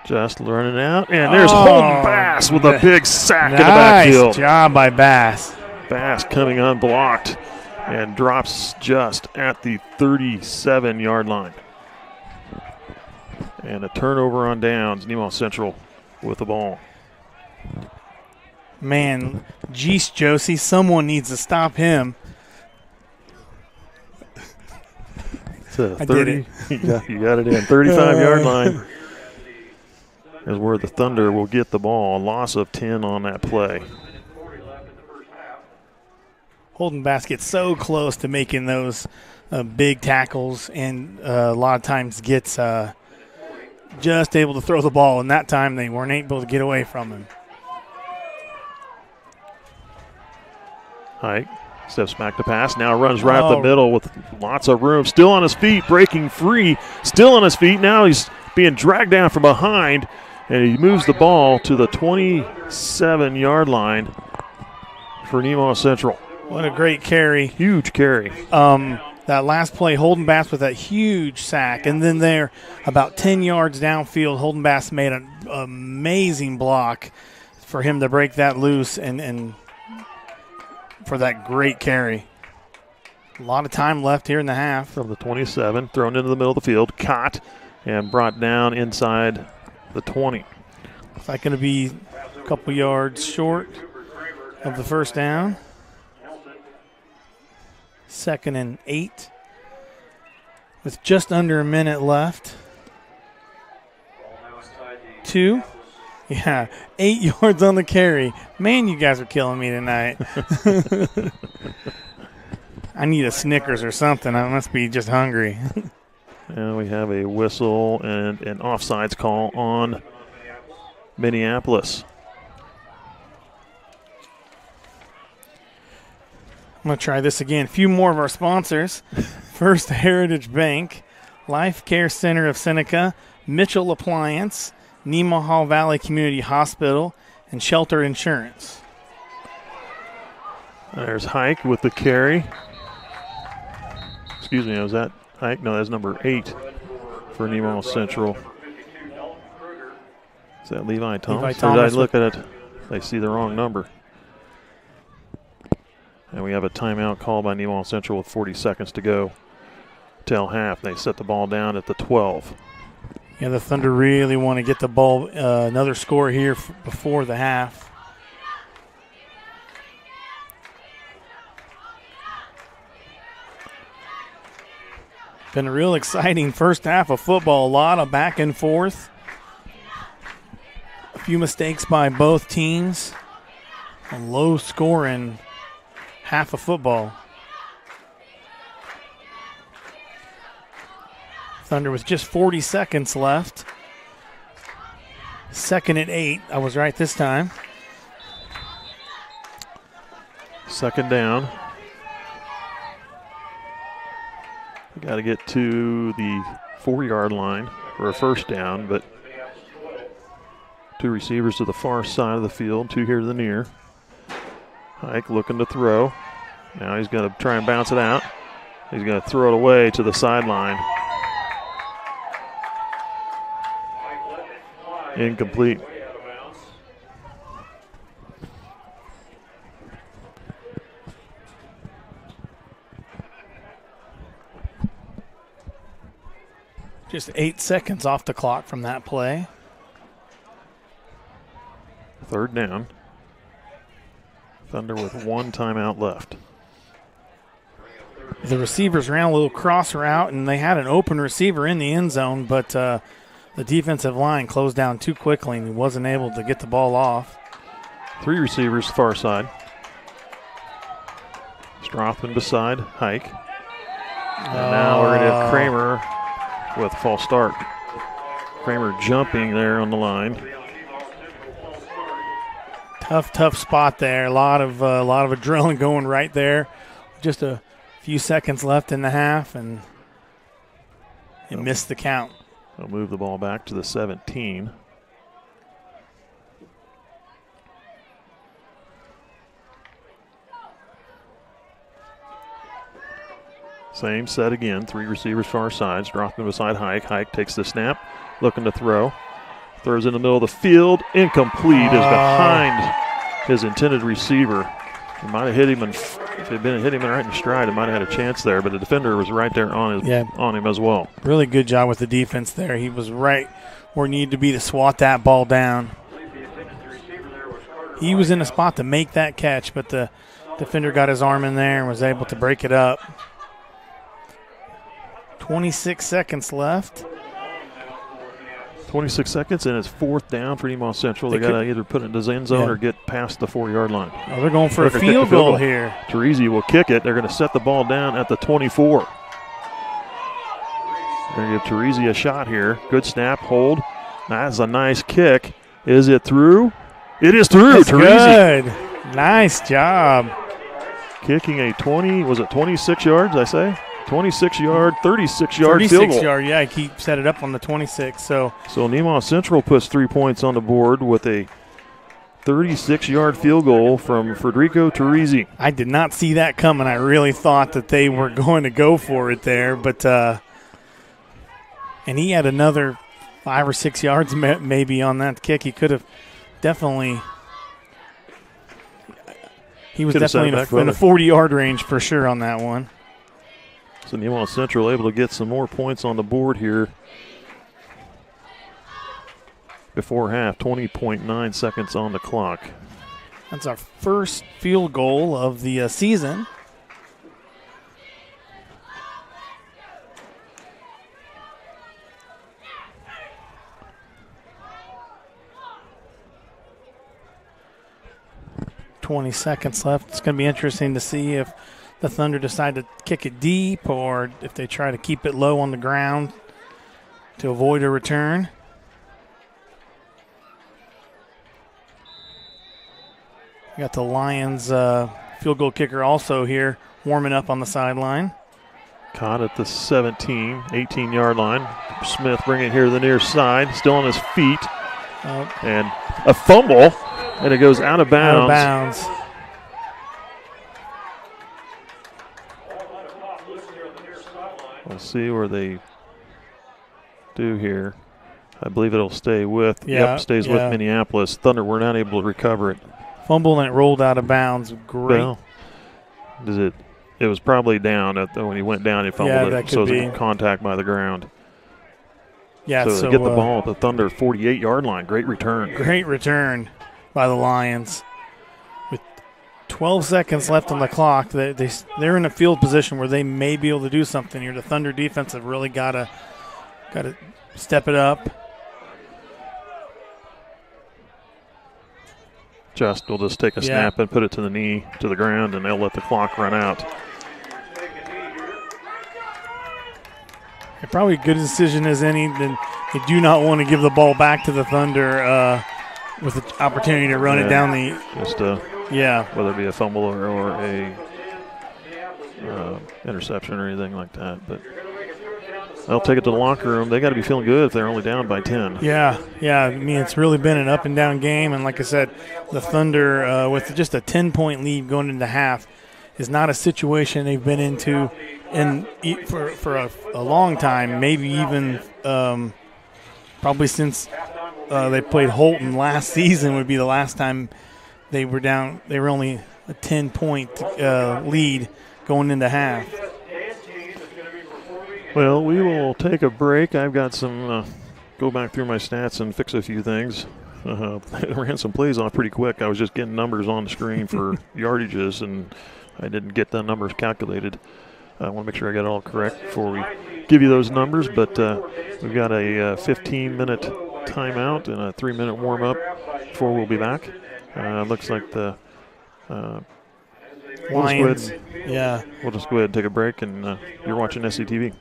Just running out, and there's Holden Bass with a big sack in the backfield.
Nice job by Bass.
Bass coming unblocked and drops just at the 37-yard line. And a turnover on downs. Nemaha Central with the ball.
Man, geez, Josie, someone needs to stop him.
It's a 30,
I did it.
You got it in. 35-yard line is where the Thunder will get the ball. A loss of 10 on that play.
Holden Bass gets so close to making those big tackles, and a lot of times gets just able to throw the ball, and that time they weren't able to get away from him.
Hike steps back to pass, now runs right up the middle with lots of room. Still on his feet, breaking free, still on his feet. Now he's being dragged down from behind, and he moves the ball to the 27-yard line for Nemaha Central.
What a great carry.
Huge carry.
That last play, Holden Bass with that huge sack, and then there, about 10 yards downfield, Holden Bass made an amazing block for him to break that loose and for that great carry. A lot of time left here in the half.
From the 27, thrown into the middle of the field, caught and brought down inside the 20.
It's like going to be a couple yards short of the first down. 2nd and 8 with just under a minute left. 2. Yeah, 8 yards on the carry. Man, you guys are killing me tonight. I need a Snickers or something. I must be just hungry.
And we have a whistle and an offsides call on Minneapolis.
I'm going to try this again. A few more of our sponsors. First Heritage Bank, Life Care Center of Seneca, Mitchell Appliance, Nemaha Valley Community Hospital, and Shelter Insurance.
There's Hike with the carry. Excuse me, was that Hike? No, that's number 8 for Nemaha Central. Is that Levi Thomas? Or did I look at it? I see the wrong number. And we have a timeout called by Nemaha Central with 40 seconds to go till half. They set the ball down at the 12.
Yeah, the Thunder really want to get the ball, another score here before the half. Been a real exciting first half of football. A lot of back and forth. A few mistakes by both teams. A low scoring half of football. Thunder with just 40 seconds left. 2nd and 8. I was right this time.
2nd down. We got to get to the 4-yard line for a first down, but 2 receivers to the far side of the field, 2 here to the near. Hike looking to throw. Now he's going to try and bounce it out. He's going to throw it away to the sideline. Incomplete.
Just 8 seconds off the clock from that play.
Third down. Thunder with 1 timeout left.
The receivers ran a little cross route, and they had an open receiver in the end zone, but the defensive line closed down too quickly, and he wasn't able to get the ball off.
3 receivers far side. Strothman beside Hike. And now we're going to have Kramer with false start. Kramer jumping there on the line.
Tough spot there. A lot of adrenaline going right there. Just a few seconds left in the half, and he missed the count.
They'll move the ball back to the 17. Same set again. 3 receivers far side. Strothman beside Hike. Hike takes the snap, looking to throw. Throws in the middle of the field. Incomplete. Is behind his intended receiver. He might have hit him, and if it had been hit him right in stride, it might have had a chance there. But the defender was right there on him as well.
Really good job with the defense there. He was right where he needed to be to swat that ball down. He was in a spot to make that catch, but the defender got his arm in there and was able to break it up. 26 seconds left.
26 seconds, and it's 4th down for Nemaha Central. They got to either put it in the end zone or get past the 4-yard line.
Oh, they're going for a field goal here.
Teresi will kick it. They're going to set the ball down at the 24. They're going to give Teresi a shot here. Good snap, hold. That's a nice kick. Is it through? It is through.
That's good. Nice job.
Kicking a 26 yards, I say? 26-yard, 36-yard field goal.
36-yard, yeah, he set it up on the 26. So
Nemaha Central puts 3 points on the board with a 36-yard field goal from Federico Teresi.
I did not see that coming. I really thought that they were going to go for it there, but and he had another 5 or 6 yards maybe on that kick. He could have definitely. He was definitely in the 40-yard range for sure on that one.
So Nemaha Central able to get some more points on the board here before half. 20.9 seconds on the clock.
That's our first field goal of the season. .20 seconds left. It's going to be interesting to see if the Thunder decide to kick it deep or if they try to keep it low on the ground to avoid a return. We got the Lions field goal kicker also here warming up on the sideline.
Caught at the 17, 18-yard line. Smith bringing it here to the near side, still on his feet. And a fumble, and it goes out of bounds.
Out of bounds.
We'll see where they do here. I believe it'll stay with, stays with Minneapolis. Thunder were not able to recover it.
Fumble and it rolled out of bounds. Great.
Well, it was probably down when he went down. He fumbled it, so it was contact by the ground.
Yeah,
so they get the ball at the Thunder 48-yard line. Great return.
Great return by the Lions. With 12 seconds left on the clock, they're in a field position where they may be able to do something here. The Thunder defense have really got to step it up.
Will just take a snap and put it to the knee, to the ground, and they'll let the clock run out.
Probably a good decision as any. Then they do not want to give the ball back to the Thunder with the opportunity to run it down the.
Whether it be a fumble or a interception or anything like that, but they'll take it to the locker room. They got to be feeling good if they're only down by 10.
Yeah. I mean, it's really been an up and down game, and like I said, the Thunder with just a 10-point lead going into half is not a situation they've been into for a long time, maybe even probably since they played Holton last season would be the last time they were down. They were only a 10-point lead going into half.
Well, we will take a break. I've got some go back through my stats and fix a few things. I ran some plays off pretty quick. I was just getting numbers on the screen for yardages, and I didn't get the numbers calculated. I want to make sure I got it all correct before we give you those numbers, but we've got a 15-minute timeout and a 3-minute warm-up before we'll be back. Looks like the
Lions.
We'll just go ahead and take a break, and you're watching SCTV.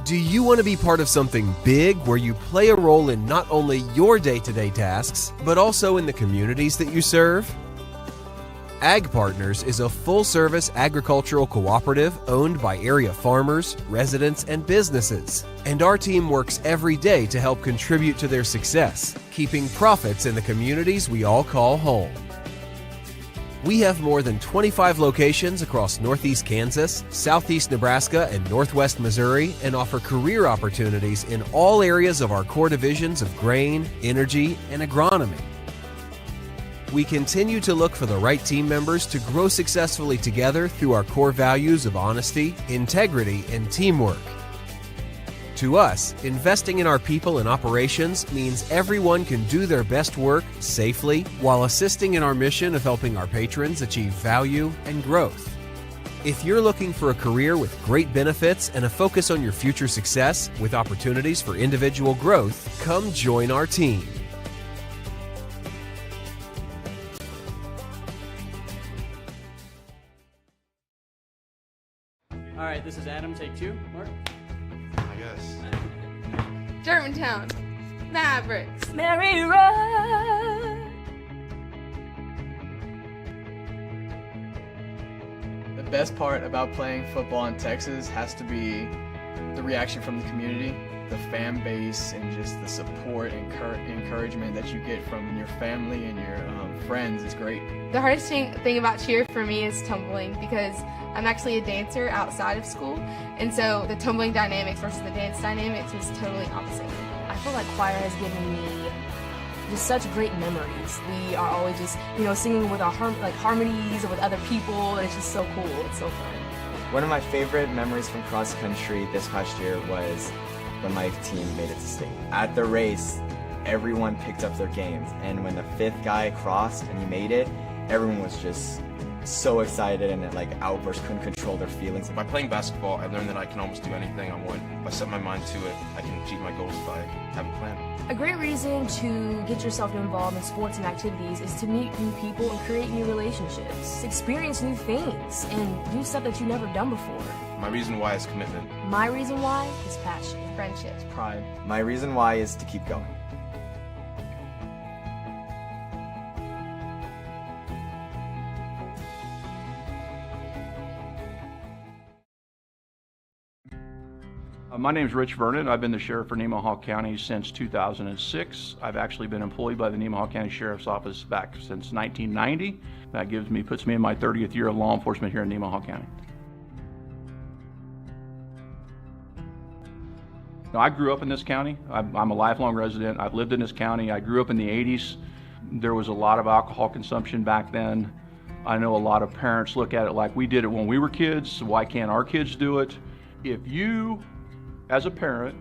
Do you want to be part of something big where you play a role in not only your day-to-day tasks, but also in the communities that you serve? Ag Partners is a full-service agricultural cooperative owned by area farmers, residents, and businesses. And our team works every day to help contribute to their success, keeping profits in the communities we all call home. We have more than 25 locations across Northeast Kansas, Southeast Nebraska, and Northwest Missouri, and offer career opportunities in all areas of our core divisions of grain, energy, and agronomy. We continue to look for the right team members to grow successfully together through our core values of honesty, integrity, and teamwork. To us, investing in our people and operations means everyone can do their best work safely while assisting in our mission of helping our patrons achieve value and growth. If you're looking for a career with great benefits and a focus on your future success with opportunities for individual growth, come join our team.
All right, this is Adam. Take 2. Mark.
I guess.
Germantown, Mavericks,
Mary Road.
best part about playing football in Texas has to be the reaction from the community, the fan base, and just the support and encouragement that you get from your family and your friends is great.
The hardest thing about cheer for me is tumbling, because I'm actually a dancer outside of school, and so the tumbling dynamics versus the dance dynamics was totally opposite.
I feel like choir has given me just such great memories. We are always just, singing with our harmonies or with other people, and it's just so cool. It's so fun.
One of my favorite memories from cross country this past year was when my team made it to state. At the race, everyone picked up their games, and when the 5th guy crossed and he made it, everyone was just so excited and outburst, couldn't control their feelings.
By playing basketball, I learned that I can almost do anything I want. If I set my mind to it, I can achieve my goals if I have a plan.
A great reason to get yourself involved in sports and activities is to meet new people and create new relationships, experience new things, and do stuff that you've never done before.
My reason why is commitment.
My reason why is passion,
friendships,
pride. My reason why is to keep going.
My name is Rich Vernon. I've been the sheriff for Nemaha County since 2006. I've actually been employed by the Nemaha County Sheriff's Office back since 1990. That puts me in my 30th year of law enforcement here in Nemaha County. Now, I grew up in this county. I'm a lifelong resident. I've lived in this county. I grew up in the 80s. There was a lot of alcohol consumption back then. I know a lot of parents look at it like we did it when we were kids, so why can't our kids do it? If you, as a parent,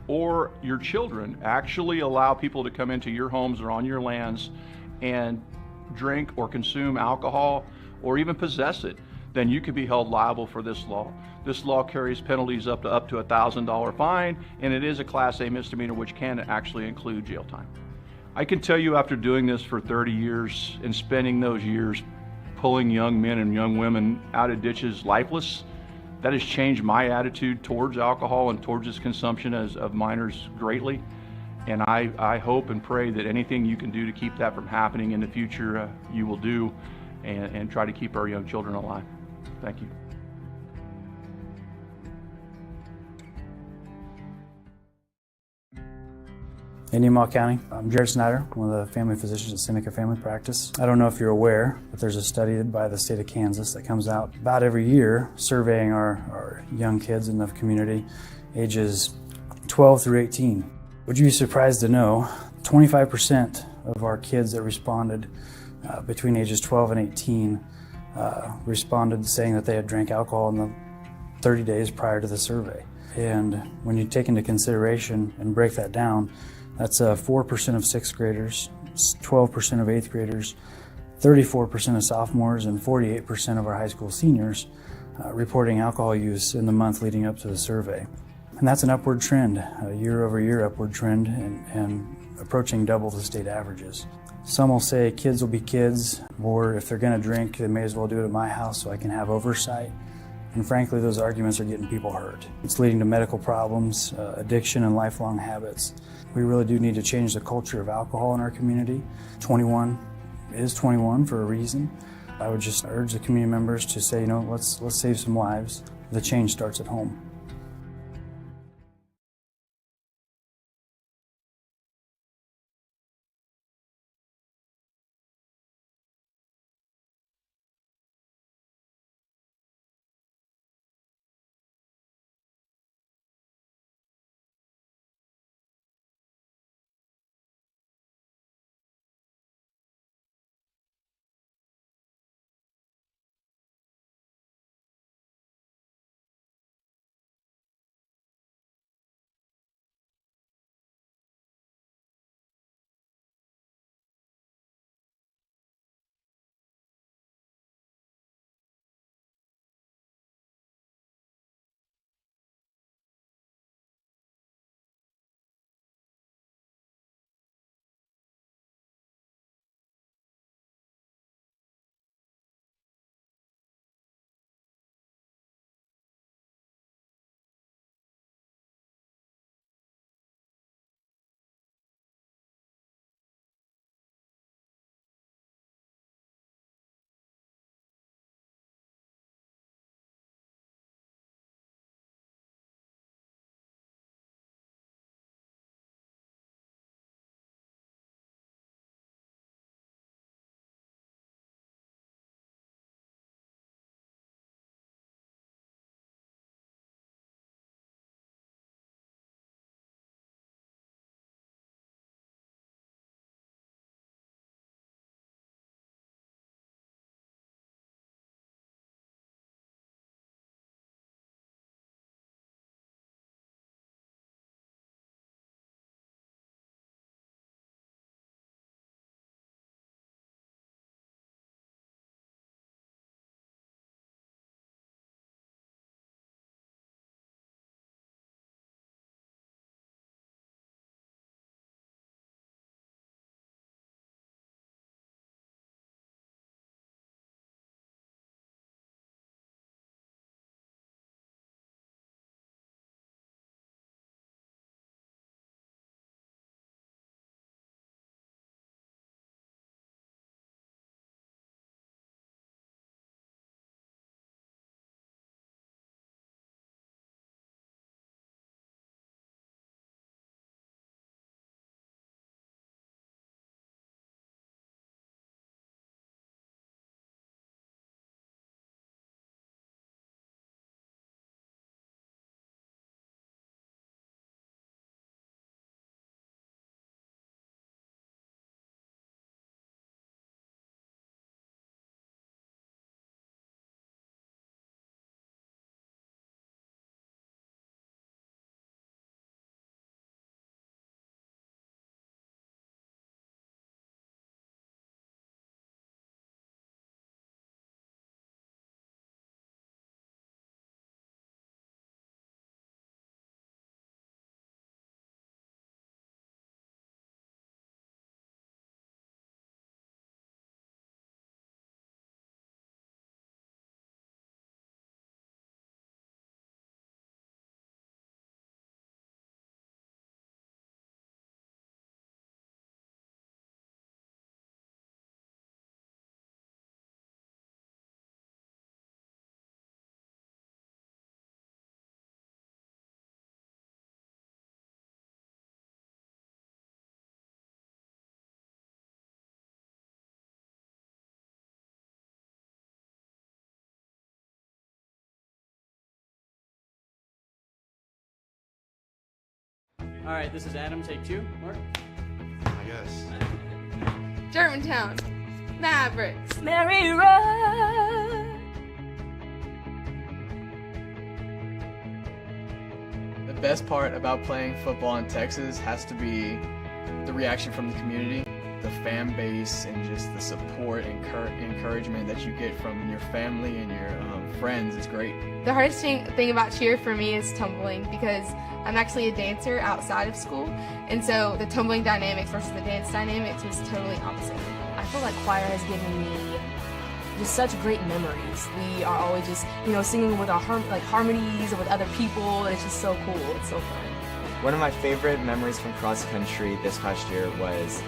or your children actually allow people to come into your homes or on your lands and drink or consume alcohol or even possess it, then you could be held liable for this law. This law carries penalties up to a $1,000 fine, and it is a Class A misdemeanor, which can actually include jail time. I can tell you, after doing this for 30 years and spending those years pulling young men and young women out of ditches lifeless, that has changed my attitude towards alcohol and towards its consumption of minors greatly. And I hope and pray that anything you can do to keep that from happening in the future, you will do, and try to keep our young children alive. Thank you.
In Nemaha County, I'm Jared Snyder, one of the family physicians at Seneca Family Practice. I don't know if you're aware, but there's a study by the state of Kansas that comes out about every year surveying our young kids in the community, ages 12 through 18. Would you be surprised to know 25% of our kids that responded between ages 12 and 18 responded saying that they had drank alcohol in the 30 days prior to the survey. And when you take into consideration and break that down, that's 4% of 6th graders, 12% of 8th graders, 34% of sophomores, and 48% of our high school seniors reporting alcohol use in the month leading up to the survey. And that's an upward trend, a year-over-year upward trend, and approaching double the state averages. Some will say kids will be kids, or if they're going to drink, they may as well do it at my house so I can have oversight. And frankly, those arguments are getting people hurt. It's leading to medical problems, addiction, and lifelong habits. We really do need to change the culture of alcohol in our community. 21 is 21 for a reason. I would just urge the community members to say, let's save some lives. The change starts at home.
All right, this is Adam. Take 2. Mark.
I guess.
Germantown. Mavericks.
Mary Road.
The best part about playing football in Texas has to be the reaction from the community, the fan base, and just the support and encouragement that you get from your family and your friends. It's great.
The hardest thing about cheer for me is tumbling, because I'm actually a dancer outside of school, and so the tumbling dynamics versus the dance dynamics was totally opposite.
I feel like choir has given me just such great memories. We are always just, singing with our harmonies or with other people, and it's just so cool. It's so fun.
One of my favorite memories from cross country this past year was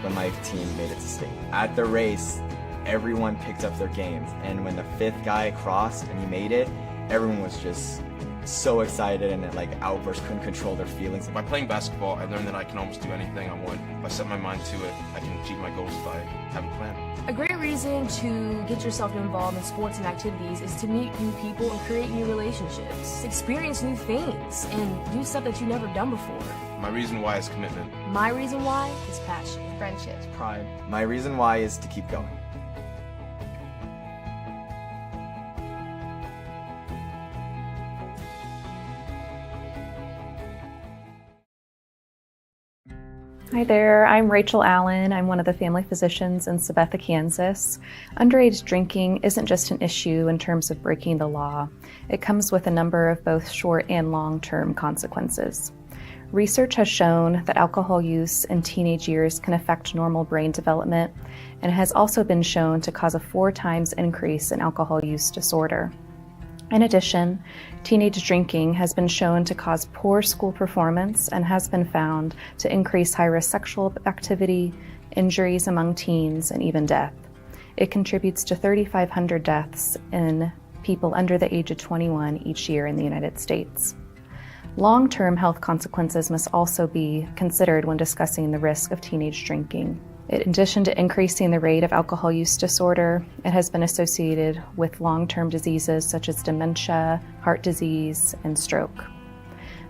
when my team made it to state. At the race, everyone picked up their games, and when the 5th guy crossed and he made it, everyone was just so excited and outburst, couldn't control their feelings.
By playing basketball, I learned that I can almost do anything I want. If I set my mind to it, I can achieve my goals if I have a plan.
A great reason to get yourself involved in sports and activities is to meet new people and create new relationships, experience new things, and do stuff that you've never done before.
My reason why is commitment.
My reason why is passion.
Friendships.
Pride.
My reason why is to keep going.
Hi there, I'm Rachel Allen. I'm one of the family physicians in Sabetha, Kansas. Underage drinking isn't just an issue in terms of breaking the law. It comes with a number of both short and long-term consequences. Research has shown that alcohol use in teenage years can affect normal brain development, and it has also been shown to cause a 4 times increase in alcohol use disorder. In addition, teenage drinking has been shown to cause poor school performance and has been found to increase high-risk sexual activity, injuries among teens, and even death. It contributes to 3,500 deaths in people under the age of 21 each year in the United States. Long-term health consequences must also be considered when discussing the risk of teenage drinking. In addition to increasing the rate of alcohol use disorder, it has been associated with long-term diseases such as dementia, heart disease, and stroke.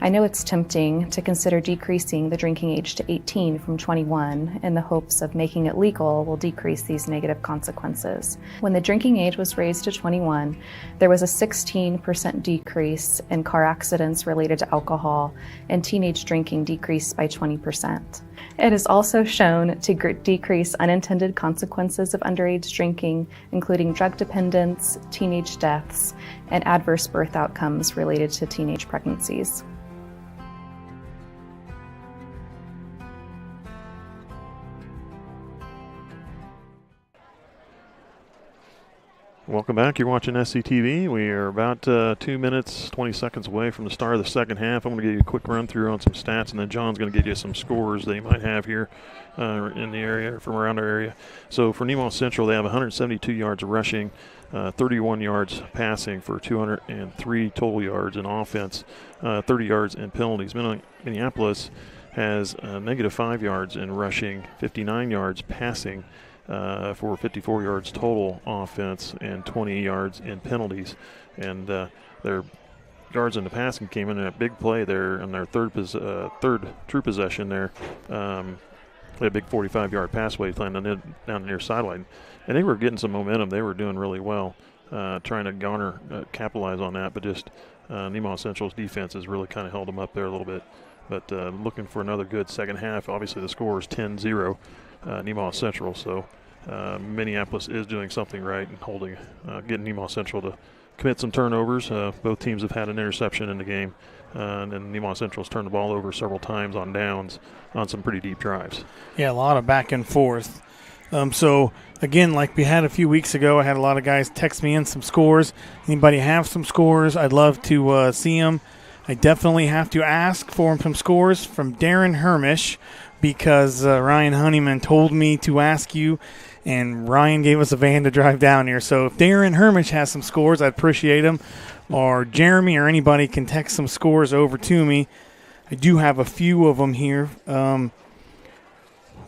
I know it's tempting to consider decreasing the drinking age to 18 from 21 in the hopes of making it legal will decrease these negative consequences. When the drinking age was raised to 21, there was a 16% decrease in car accidents related to alcohol, and teenage drinking decreased by 20%. It is also shown to decrease unintended consequences of underage drinking, including drug dependence, teenage deaths, and adverse birth outcomes related to teenage pregnancies.
Welcome back. You're watching SCTV. We are about 2 minutes, 20 seconds away from the start of the second half. I'm going to give you a quick run through on some stats, and then John's going to give you some scores that you might have here in the area or from around our area. So for Nemaha Central, they have 172 yards rushing, 31 yards passing for 203 total yards in offense, 30 yards in penalties. Minneapolis has -5 yards in rushing, 59 yards passing, for 54 yards total offense and 20 yards in penalties. And their yards in the passing came in a big play there in their third true possession there. They had a big 45-yard pass way down the near sideline. And they were getting some momentum. They were doing really well, trying to capitalize on that. But just Nemaha Central's defense has really kind of held them up there a little bit. But looking for another good second half. Obviously the score is 10-0. Nemaha Central, so Minneapolis is doing something right and getting Nemaha Central to commit some turnovers. Both teams have had an interception in the game, and Nemaha Central's turned the ball over several times on downs on some pretty deep drives.
Yeah, a lot of back and forth. So, again, like we had a few weeks ago, I had a lot of guys text me in some scores. Anybody have some scores? I'd love to see them. I definitely have to ask for some scores from Darren Hermish, because Ryan Honeyman told me to ask you, and Ryan gave us a van to drive down here. So if Darren Hermish has some scores, I'd appreciate them. Or Jeremy or anybody can text some scores over to me. I do have a few of them here. One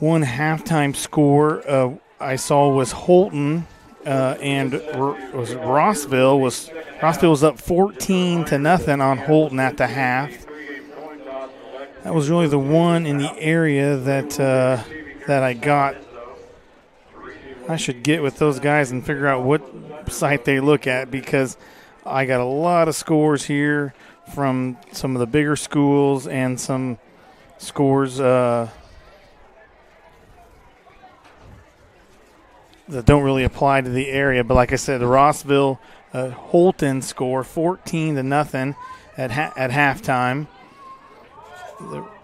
halftime score I saw was Holton and Rossville was up 14-0 on Holton at the half. That was really the one in the area that I got. I should get with those guys and figure out what site they look at, because I got a lot of scores here from some of the bigger schools and some scores that don't really apply to the area. But like I said, the Rossville Holton score 14-0 at halftime.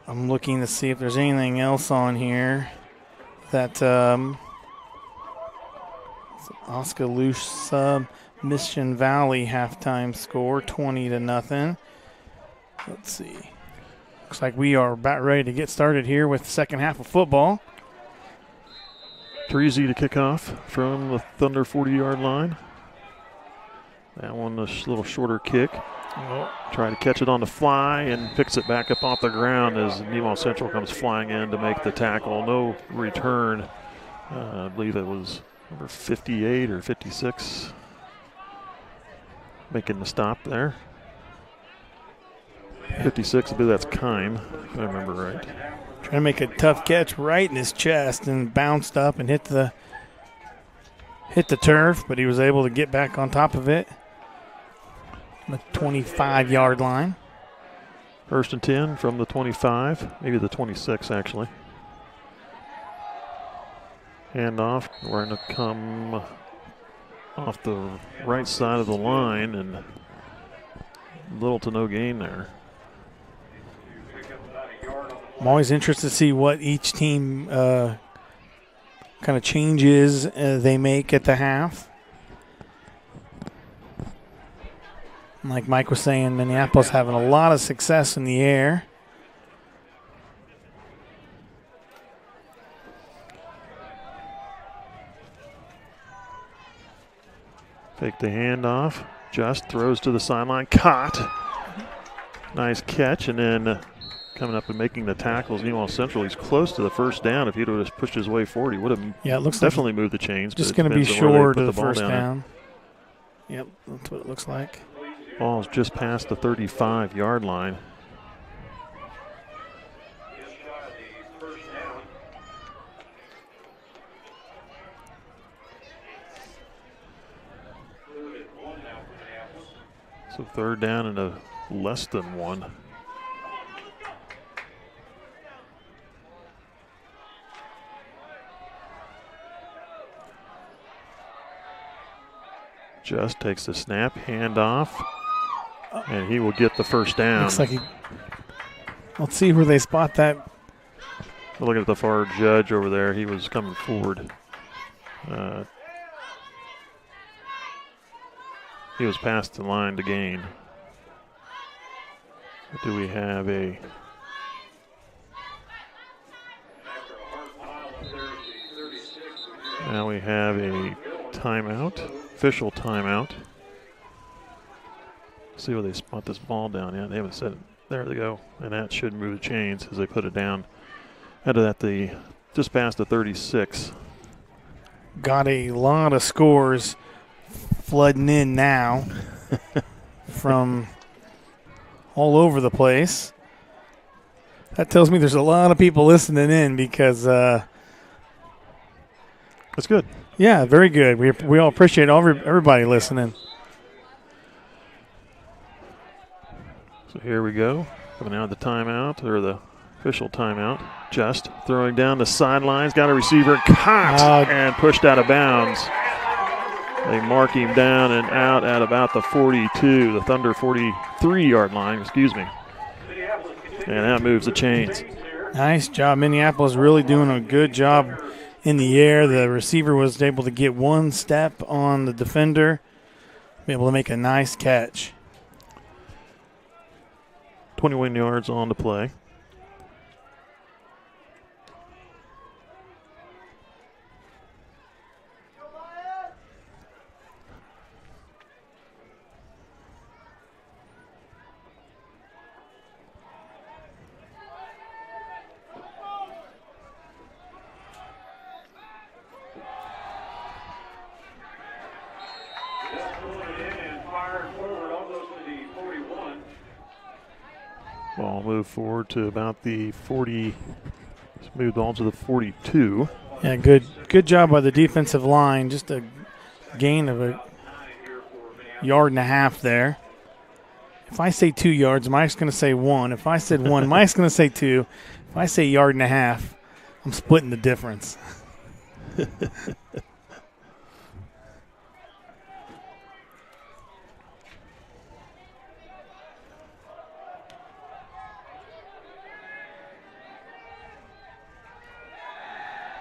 I'm looking to see if there's anything else on here that Oskaloosa Mission Valley halftime score 20-0. Let's see. Looks like we are about ready to get started here with the second half of football.
Treasy to kick off from the Thunder 40-yard line. That one, a little shorter kick. Try to catch it on the fly and picks it back up off the ground as Nemaha Central comes flying in to make the tackle. No return. I believe it was number 58 or 56 making the stop there. 56, I believe that's Kime, if I remember right.
Trying to make a tough catch right in his chest and bounced up and hit the turf, but he was able to get back on top of it. The 25-yard line.
1st and 10 from the 25, maybe the 26 actually. Handoff. We're going to come off the right side of the line, and little to no gain there.
I'm always interested to see what each team kind of changes they make at the half. Like Mike was saying, Minneapolis having a lot of success in the air.
Take the handoff. Just throws to the sideline. Caught. Nice catch. And then coming up and making the tackles, Nemaha Central. He's close to the first down. If he'd have just pushed his way forward, he would have
it looks
definitely moved the chains.
Just going to be short of the first down. Yep, that's what it looks like.
Ball's just past the 35-yard line. So 3rd down and a less than 1. Just takes the snap, handoff, and he will get the first down.
Looks like let's see where they spot that.
Looking at the far judge over there, he was coming forward. He was past the line to gain. Do we have a... Now we have a timeout, official timeout. See where they spot this ball down. Yeah, they haven't set it. There they go. And that should move the chains as they put it down. Out of that, just past the 36.
Got a lot of scores flooding in now from all over the place. That tells me there's a lot of people listening in because
that's good.
Yeah, very good. We all appreciate everybody listening.
So here we go. Coming out of the timeout, or the official timeout. Just throwing down the sidelines. Got a receiver caught and pushed out of bounds. They mark him down and out at about the 42, the Thunder 43-yard line, excuse me. And that moves the chains.
Nice job. Minneapolis really doing a good job in the air. The receiver was able to get one step on the defender, be able to make a nice catch.
21 yards on the play. Ball moved forward to about the 40. Moved on to the 42.
Yeah, good job by the defensive line. Just a gain of a yard and a half there. If I say 2 yards, Mike's going to say 1. If I said 1, Mike's going to say 2. If I say yard and a half, I'm splitting the difference.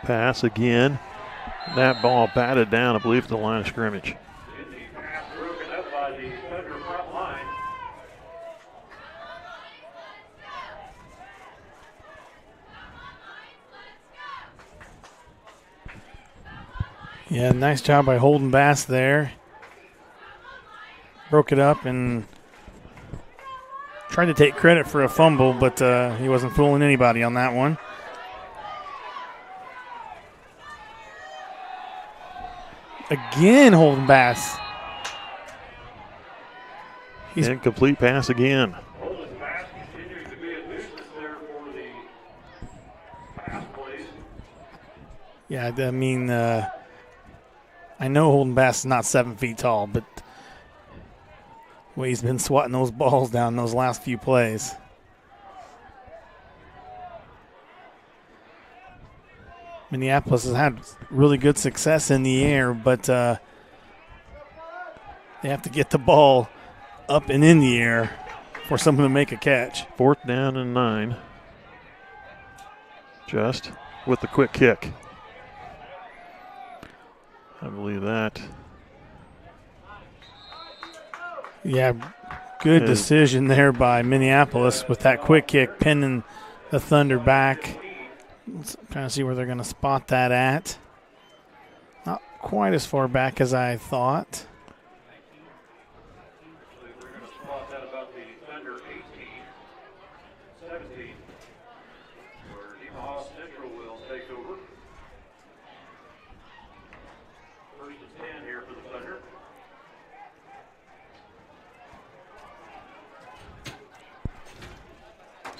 Pass again. That ball batted down, I believe, to the line of scrimmage.
Broken up by the Thunder front line.
Yeah, nice job by Holden Bass there. Broke it up and tried to take credit for a fumble, but he wasn't fooling anybody on that one. Again, Holden Bass.
Incomplete pass again.
Holden Bass continues to be a nuisance there for the pass plays.
Yeah, I mean, I know Holden Bass is not 7 feet tall, but the way he's been swatting those balls down those last few plays. Minneapolis has had really good success in the air, but they have to get the ball up and in the air for someone to make a catch.
4th down and 9. Just with the quick kick. I believe that.
Yeah, good decision there by Minneapolis with that quick kick, pinning the Thunder back. Let's trying to see where they're going to spot that at. Not quite as far back as I thought.
We're going to spot that about the Thunder 18, 17, where Nemaha Central will take over. 1st and 10 here for the Thunder.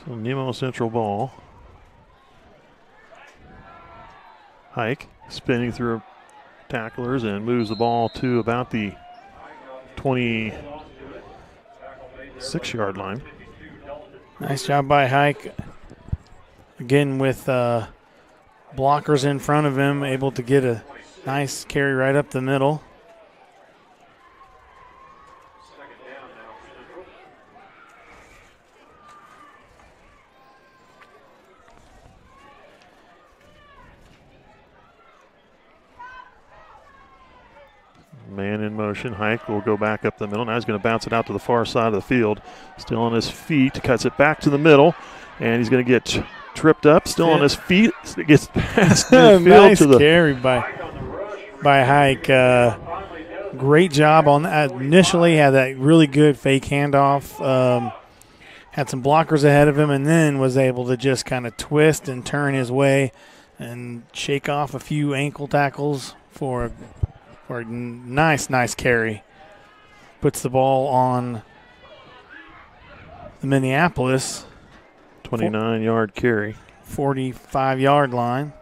So Nemaha Central ball. Hike spinning through tacklers and moves the ball to about the 26-yard line.
Nice job by Hike. Again, with blockers in front of him, able to get a nice carry right up the middle.
Man in motion. Hike will go back up the middle. Now he's going to bounce it out to the far side of the field. Still on his feet. Cuts it back to the middle. And he's going to get tripped up. Still on his feet. Gets past midfield
nice
to the
carry by Hike. Great job on that. Initially had that really good fake handoff. Had some blockers ahead of him and then was able to just kind of twist and turn his way and shake off a few ankle tackles for a nice carry. Puts the ball on the Minneapolis
29-yard carry.
45-yard line.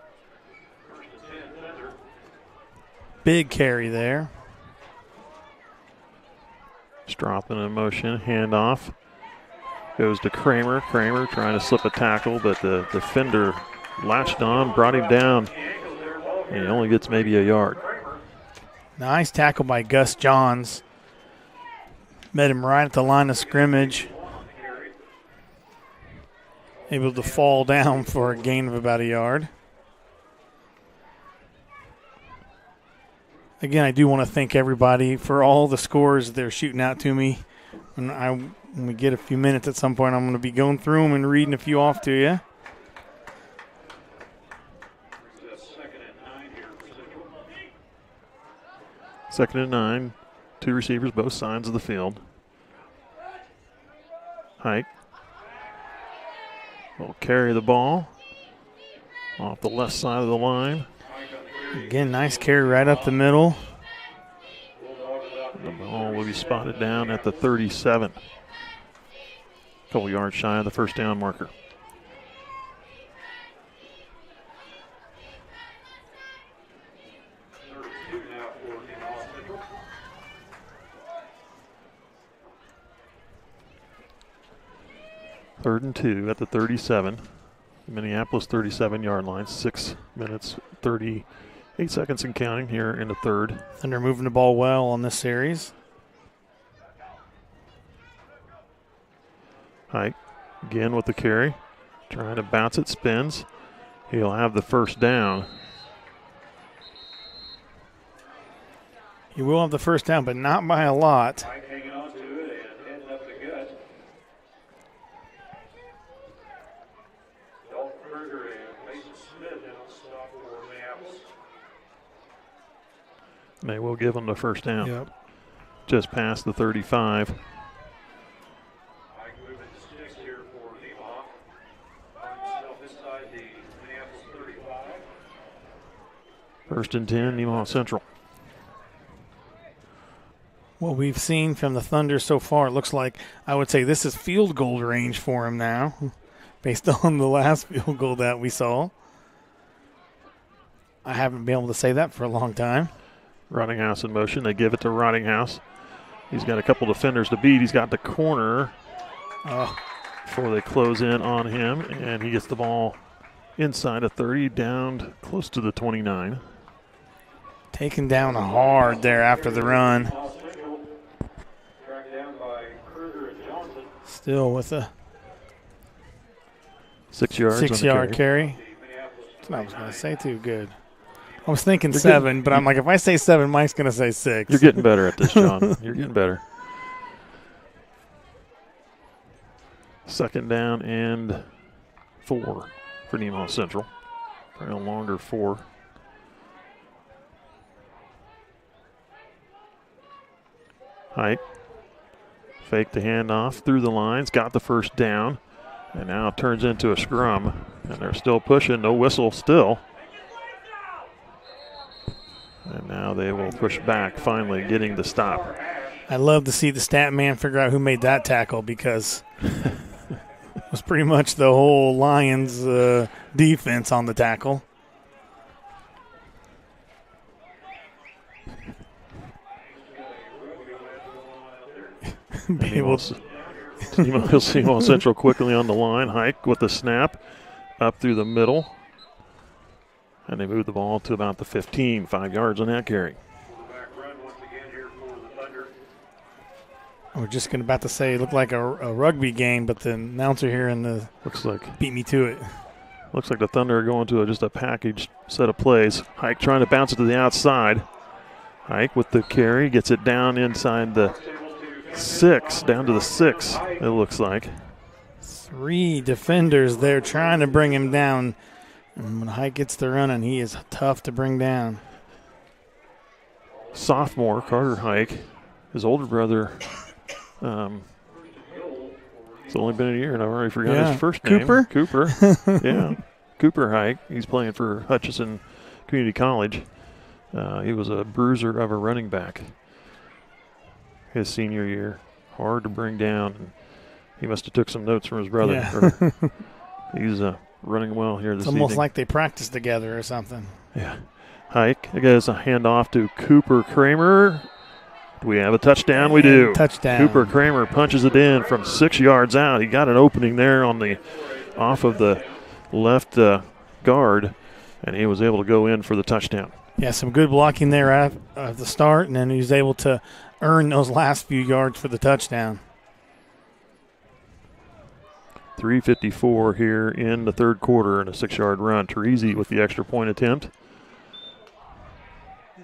Big carry there.
Strophen in motion. Handoff. Goes to Kramer. Kramer trying to slip a tackle, but the defender latched on, brought him down, and he only gets maybe a yard.
Nice tackle by Gus Johns. Met him right at the line of scrimmage. Able to fall down for a gain of about a yard. Again, I do want to thank everybody for all the scores they're shooting out to me. When we get a few minutes at some point, I'm going to be going through them and reading a few off to you.
Second and 9. 2 receivers, both sides of the field. Hike will carry the ball off the left side of the line.
Again, nice carry right up the middle.
The ball will be spotted down at the 37. A couple yards shy of the first down marker. Third and 2 at the 37. Minneapolis 37-yard line. 6 minutes, 38 seconds and counting here in the third.
Thunder moving the ball well on this series.
Hike again with the carry. Trying to bounce it, spins. He'll have the first down.
He will have the first down, but not by a lot.
Hanging on to it and heading up the gut. Dalton Kruger and Mason Smith now stop for Minneapolis.
And they will give him the first down.
Yep.
Just past the 35.
Moving to 6 here for Nemaha. Himself inside the Minneapolis 35.
First and 10, Nemaha Central.
What we've seen from the Thunder so far, it looks like I would say this is field goal range for him now, based on the last field goal that we saw. I haven't been able to say that for a long time.
Rottinghouse in motion. They give it to Rottinghouse. He's got a couple defenders to beat. He's got the corner before they close in on him, and he gets the ball inside of 30, down close to the 29.
Taken down hard there after the run. Still with a
6 yards.
6 yard carry. That's what I was going to say too. Good. I was thinking 7, but I'm like, if I say 7, Mike's going to say 6.
You're getting better at this, John. You're getting better. Second down and 4 for Nemaha Central. No longer 4. Hike. Fake the handoff through the lines, got the first down, and now it turns into a scrum. And they're still pushing, no whistle still. And now they will push back, finally getting the stop.
I love to see the stat man figure out who made that tackle, because it was pretty much the whole Lions defense on the tackle.
Nemaha Central quickly on the line. Hike with the snap up through the middle. And they move the ball to about the 15, 5 yards on that carry.
I was just about to say it looked like a rugby game, but the announcer here in the
looks like
beat me to it.
Looks like the Thunder are going to just a package set of plays. Hike trying to bounce it to the outside. Hike with the carry, gets it down inside the 6, down to the 6, it looks like.
3 defenders there trying to bring him down. And when Hike gets the running, he is tough to bring down.
Sophomore Carter Hike, his older brother, it's only been a year and I've already forgot his first name. Cooper. Yeah. Cooper Hike. He's playing for Hutchinson Community College. He was a bruiser of a running back his senior year. Hard to bring down. And he must have took some notes from his brother.
Yeah.
He's running well here this evening.
It's almost like they practiced together or something.
Yeah. Hike gets a handoff to Cooper Kramer. Do we have a touchdown? We do.
Touchdown.
Cooper Kramer punches it in from 6 yards out. He got an opening there on the off of the left guard, and he was able to go in for the touchdown.
Yeah, some good blocking there at the start, and then he was able to earn those last few yards for the touchdown.
3:54 here in the third quarter and a 6-yard run. Teresi with the extra point attempt.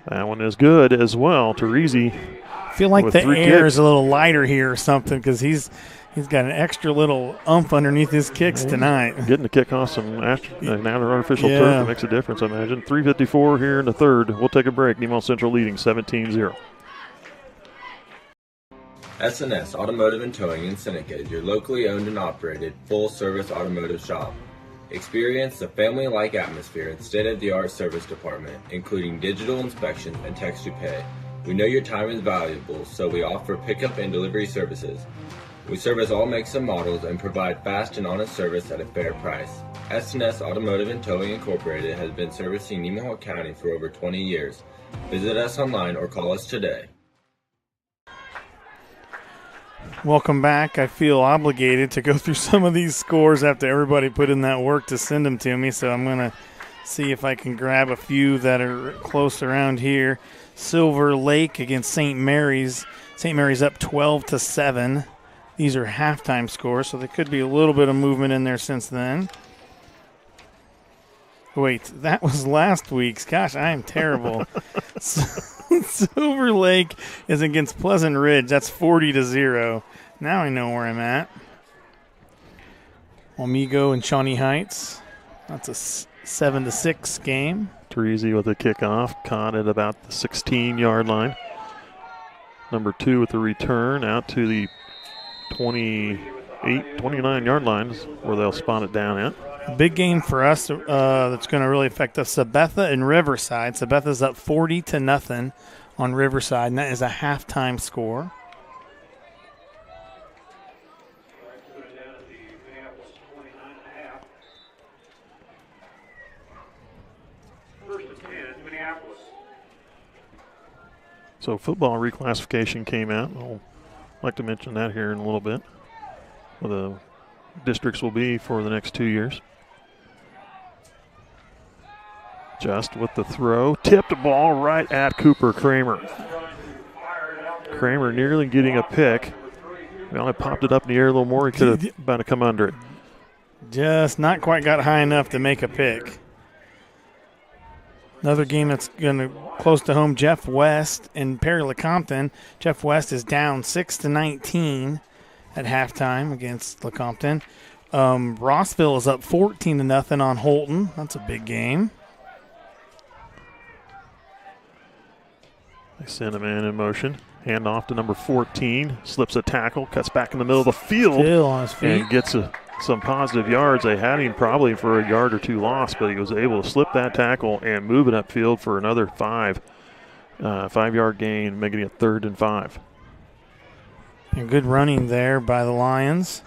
That one is good as well. Teresi.
I feel like the air is a little lighter here or something, because he's got an extra little oomph underneath his kicks tonight.
Getting the kick off some artificial turf makes a difference, I imagine. 3:54 here in the third. We'll take a break. Nemaha Central leading 17-0.
S&S Automotive and Towing in Seneca is your locally owned and operated full-service automotive shop. Experience the family-like atmosphere and state-of-the-art service department, including digital inspections and text-to-pay. We know your time is valuable, so we offer pickup and delivery services. We service all makes and models and provide fast and honest service at a fair price. S&S Automotive and Towing Incorporated has been servicing Nemaha County for over 20 years. Visit us online or call us today.
Welcome back. I feel obligated to go through some of these scores after everybody put in that work to send them to me, so I'm going to see if I can grab a few that are close around here. Silver Lake against St. Mary's. St. Mary's up 12-7. These are halftime scores, so there could be a little bit of movement in there since then. Wait, that was last week's. Gosh, I am terrible. Silver Lake is against Pleasant Ridge. That's 40-0. Now I know where I'm at. Amigo and Shawnee Heights. That's a 7-6 game.
Treasy with a kickoff, caught at about the 16-yard line. Number 2 with the return out to the 29-yard line is where they'll spot it down at.
A big game for us that's going to really affect us. Sabetha and Riverside. Sabetha's up 40-0 on Riverside, and that is a halftime score.
First and 10, Minneapolis.
So football reclassification came out. I'll like to mention that here in a little bit. Where the districts will be for the next 2 years. Just with the throw, tipped the ball right at Cooper Kramer. Kramer nearly getting a pick. Well, I popped it up in the air a little more. He could have about to come under it.
Just not quite got high enough to make a pick. Another game that's going to close to home, Jeff West and Perry Lecompton. Jeff West is down 6-19 at halftime against Lecompton. Rossville is up 14-0 on Holton. That's a big game.
They send a man in motion. Hand off to number 14. Slips a tackle. Cuts back in the middle of the field.
Still on his feet.
And gets some positive yards. They had him probably for a yard or two lost, but he was able to slip that tackle and move it upfield for another 5-yard gain, making it 3rd and 5.
And good running there by the Lions.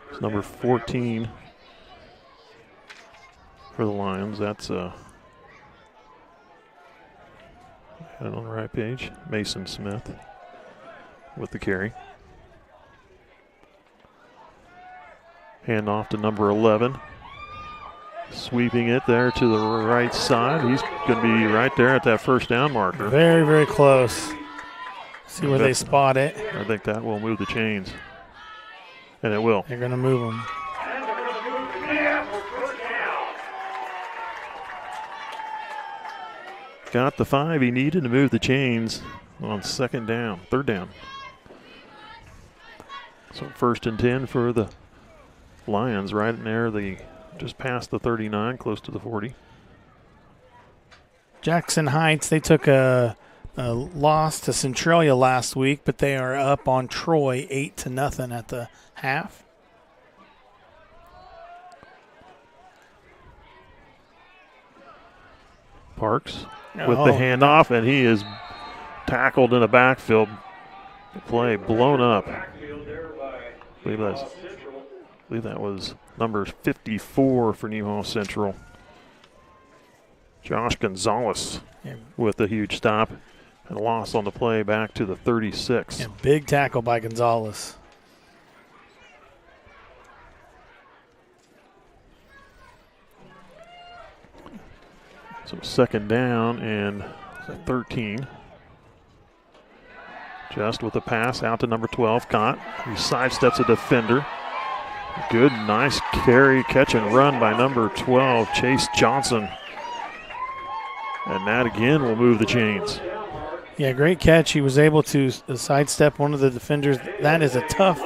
It's number 14 for the Lions. That's on the right page. Mason Smith with the carry. Hand off to number 11. Sweeping it there to the right side. He's going to be right there at that first down marker.
Very, very close. See where they spot it.
I think that will move the chains. And it will.
They're going to move them.
Got the 5 he needed to move the chains on 3rd down. So 1st and 10 for the Lions right in there, just past the 39, close to the 40.
Jackson Heights, they took a loss to Centralia last week, but they are up on Troy 8-0 at the half.
Parks with the handoff, and he is tackled in a backfield play, blown up. I believe that was number 54 for Nemaha Central. Josh Gonzalez with a huge stop and a loss on the play back to the 36.
Yeah, big tackle by Gonzalez.
So 2nd down and 13. Just with a pass out to number 12, Cott. He sidesteps a defender. Good, nice carry, catch and run by number 12, Chase Johnson. And that again will move the chains.
Yeah, great catch. He was able to sidestep one of the defenders. That is a tough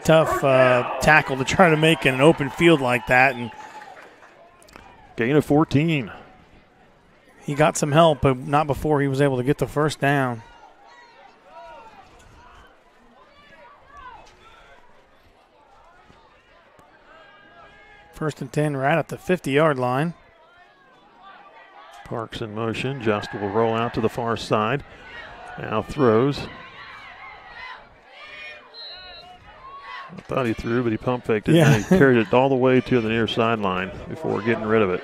tackle to try to make in an open field like that. And
gain of 14.
He got some help, but not before he was able to get the first down. First and 10 right at the 50-yard line.
Parks in motion. Just will roll out to the far side. Now throws. I thought he threw, but he pump faked it.
Yeah.
And he carried it all the way to the near sideline before getting rid of it.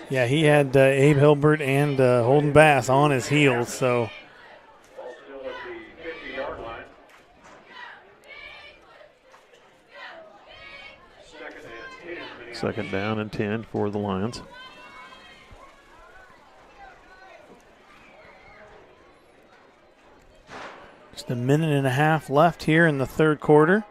Yeah, he had Abe Hilbert and Holden Bass on his heels, so.
Second down and 10 for the Lions.
Just a minute and a half left here in the third quarter.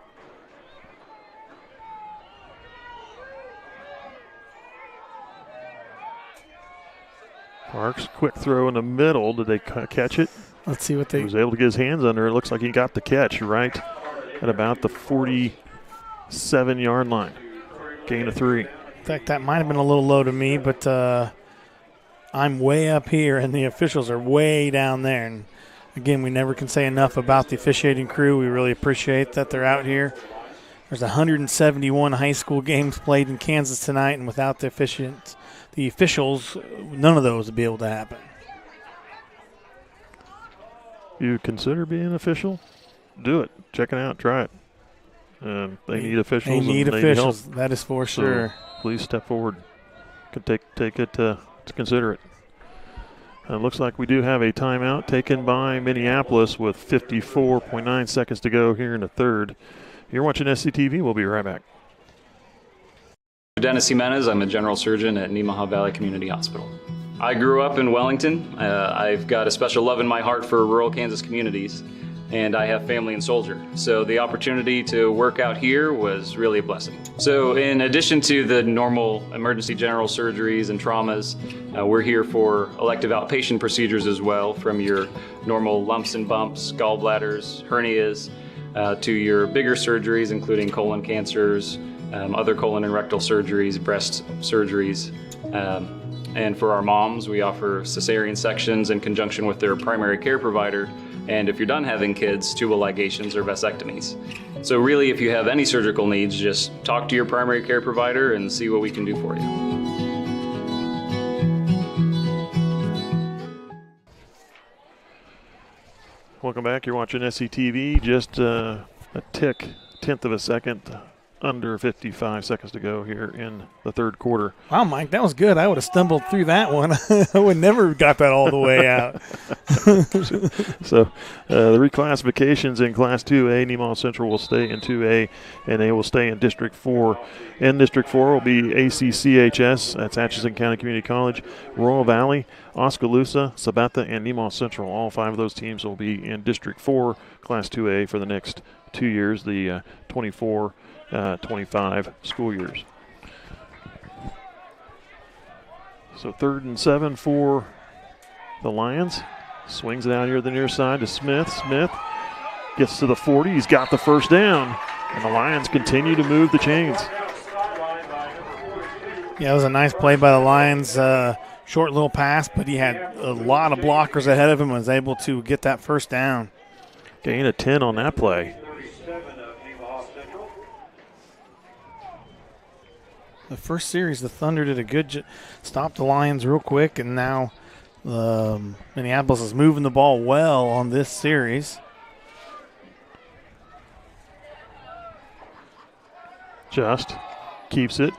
Parks, quick throw in the middle. Did they catch it?
Let's see what they.
He was able to get his hands under it. Looks like he got the catch right at about the 47-yard line. Gain of 3.
In fact, that might have been a little low to me, but I'm way up here and the officials are way down there. And again, we never can say enough about the officiating crew. We really appreciate that they're out here. There's 171 high school games played in Kansas tonight, and without the officials, none of those would be able to happen.
You consider being an official? Do it. Check it out. Try it. They need officials.
They need officials.
Help.
That is for sure.
So please step forward. Could take it to consider it. It looks like we do have a timeout taken by Minneapolis with 54.9 seconds to go here in the third. You're watching SCTV. We'll be right back.
Dennis Jimenez. I'm a general surgeon at Nemaha Valley Community Hospital. I grew up in Wellington. I've got a special love in my heart for rural Kansas communities, and I have family in Soldier. So the opportunity to work out here was really a blessing. So in addition to the normal emergency general surgeries and traumas, we're here for elective outpatient procedures as well, from your normal lumps and bumps, gallbladders, hernias, to your bigger surgeries, including colon cancers, other colon and rectal surgeries, breast surgeries. And for our moms, we offer cesarean sections in conjunction with their primary care provider. And if you're done having kids, tubal ligations or vasectomies. So really, if you have any surgical needs, just talk to your primary care provider and see what we can do for you.
Welcome back. You're watching SCTV. Just a tenth of a second, under 55 seconds to go here in the third quarter.
Wow, Mike, that was good. I would have stumbled through that one. I would never got that all the way out.
So the reclassifications in Class 2A, Nemaha Central will stay in 2A, and they will stay in District 4. In District 4 will be ACCHS, that's Atchison County Community College, Royal Valley, Oskaloosa, Sabetha, and Nemaha Central. All 5 of those teams will be in District 4, Class 2A for the next 2 years, the 24-25 school years. So 3rd and 7 for the Lions. Swings it out here to the near side to Smith. Smith gets to the 40. He's got the first down. And the Lions continue to move the chains.
Yeah, it was a nice play by the Lions. Short little pass, but he had a lot of blockers ahead of him and was able to get that first down.
Gain of 10 on that play.
The first series, the Thunder did a good stop the Lions real quick, and now Minneapolis is moving the ball well on this series.
Just keeps it,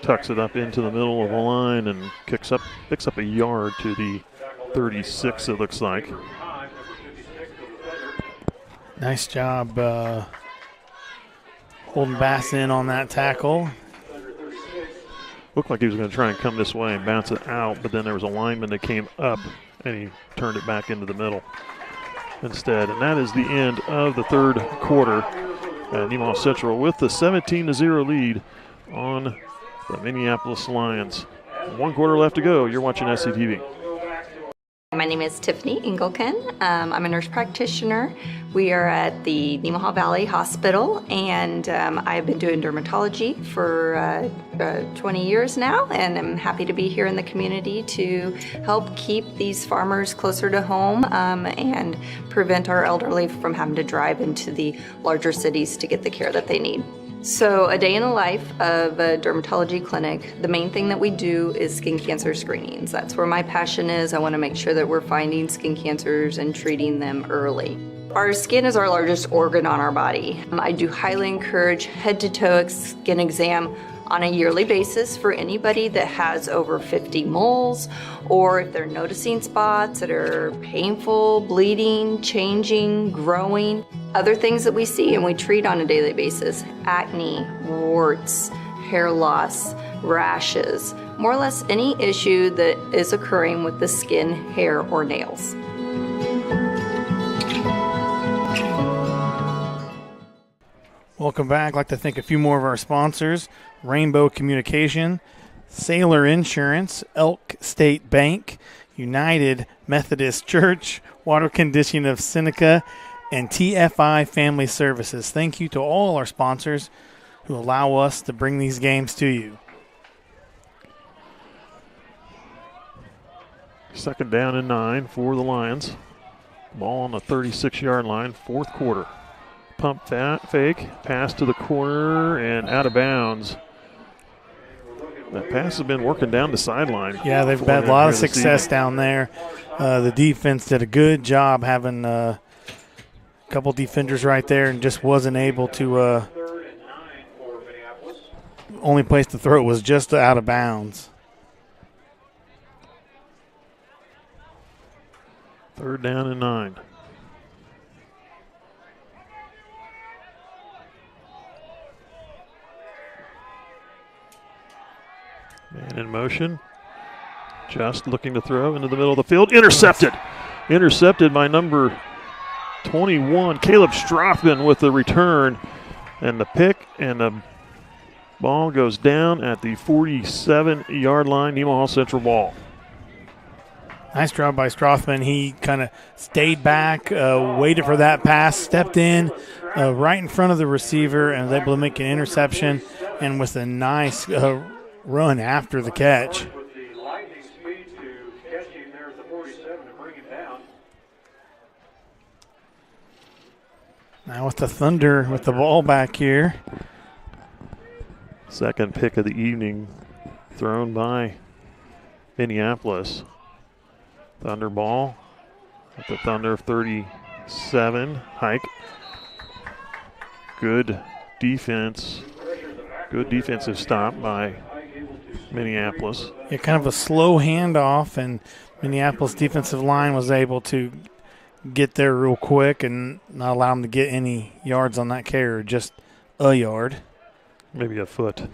tucks it up into the middle of the line, and picks up a yard to the 36, it looks like.
Nice job holding Bass in on that tackle.
Looked like he was going to try and come this way and bounce it out, but then there was a lineman that came up, and he turned it back into the middle instead. And that is the end of the third quarter. Nemaha Central with the 17-0 lead on the Minneapolis Lions. 1 quarter left to go. You're watching SCTV.
My name is Tiffany Engelken. I'm a nurse practitioner. We are at the Nemaha Valley Hospital, and I've been doing dermatology for 20 years now, and I'm happy to be here in the community to help keep these farmers closer to home and prevent our elderly from having to drive into the larger cities to get the care that they need. So a day in the life of a dermatology clinic, the main thing that we do is skin cancer screenings. That's where my passion is. I want to make sure that we're finding skin cancers and treating them early. Our skin is our largest organ on our body. I do highly encourage head-to-toe skin exam on a yearly basis for anybody that has over 50 moles, or if they're noticing spots that are painful, bleeding, changing, growing. Other things that we see and we treat on a daily basis: acne, warts, hair loss, rashes, more or less any issue that is occurring with the skin, hair, or nails.
Welcome back. I'd like to thank a few more of our sponsors: Rainbow Communication, Sailor Insurance, Elk State Bank, United Methodist Church, Water Conditioning of Seneca, and TFI Family Services. Thank you to all our sponsors who allow us to bring these games to you.
Second down and 9 for the Lions. Ball on the 36-yard line, fourth quarter. Pump fake, pass to the corner, and out of bounds. That pass has been working down the sideline.
Yeah, they've had a lot of success down there. The defense did a good job having a couple defenders right there and just wasn't able to only place to throw it was just out of bounds.
Third down and 9. Man in motion. Just looking to throw into the middle of the field. Intercepted. Intercepted by number 21, Caleb Strothman, with the return and the pick, and the ball goes down at the 47-yard line. Nemaha Central ball.
Nice job by Strothman. He kind of stayed back, waited for that pass, stepped in right in front of the receiver, and was able to make an interception, and with a nice run after the catch. Now with the Thunder with the ball back here.
Second pick of the evening thrown by Minneapolis. Thunder ball at the Thunder 37. Hike. Good defense. Good defensive stop by Minneapolis.
Yeah, kind of a slow handoff, and Minneapolis defensive line was able to get there real quick and not allow them to get any yards on that carry, just a yard.
Maybe a foot.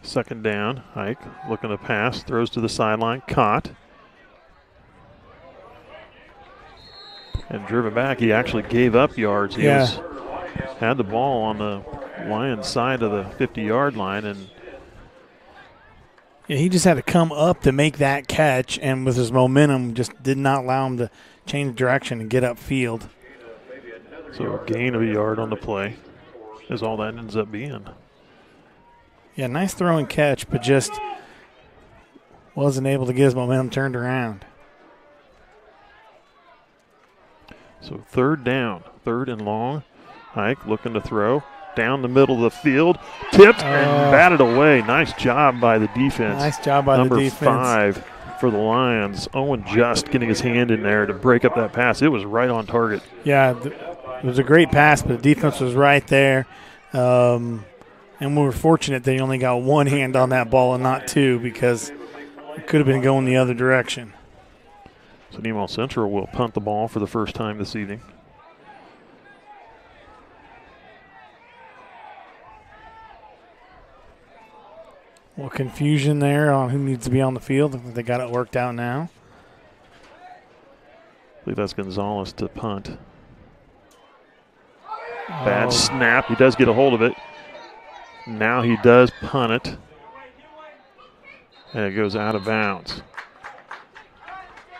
Second down, Hike looking to pass, throws to the sideline, caught. And driven back. He actually gave up yards. He had the ball on the Lions side of the 50-yard line, and
he just had to come up to make that catch, and with his momentum just did not allow him to change direction and get upfield.
So a gain of a yard on the play is all that ends up being.
Yeah, nice throw and catch, but just wasn't able to get his momentum turned around.
So third down, third and long. Hike looking to throw down the middle of the field. Tipped and batted away. Nice job by the defense.
Nice job by
Number
the defense.
5 for the Lions. Owen Just getting his hand in there to break up that pass. It was right on target.
Yeah, it was a great pass, but the defense was right there. And we were fortunate they only got one hand on that ball and not two, because it could have been going the other direction.
So Nemaha Central will punt the ball for the first time this evening.
Well, confusion there on who needs to be on the field. I think they got it worked out now.
I believe that's Gonzalez to punt. Bad snap. He does get a hold of it. Now he does punt it. And it goes out of bounds.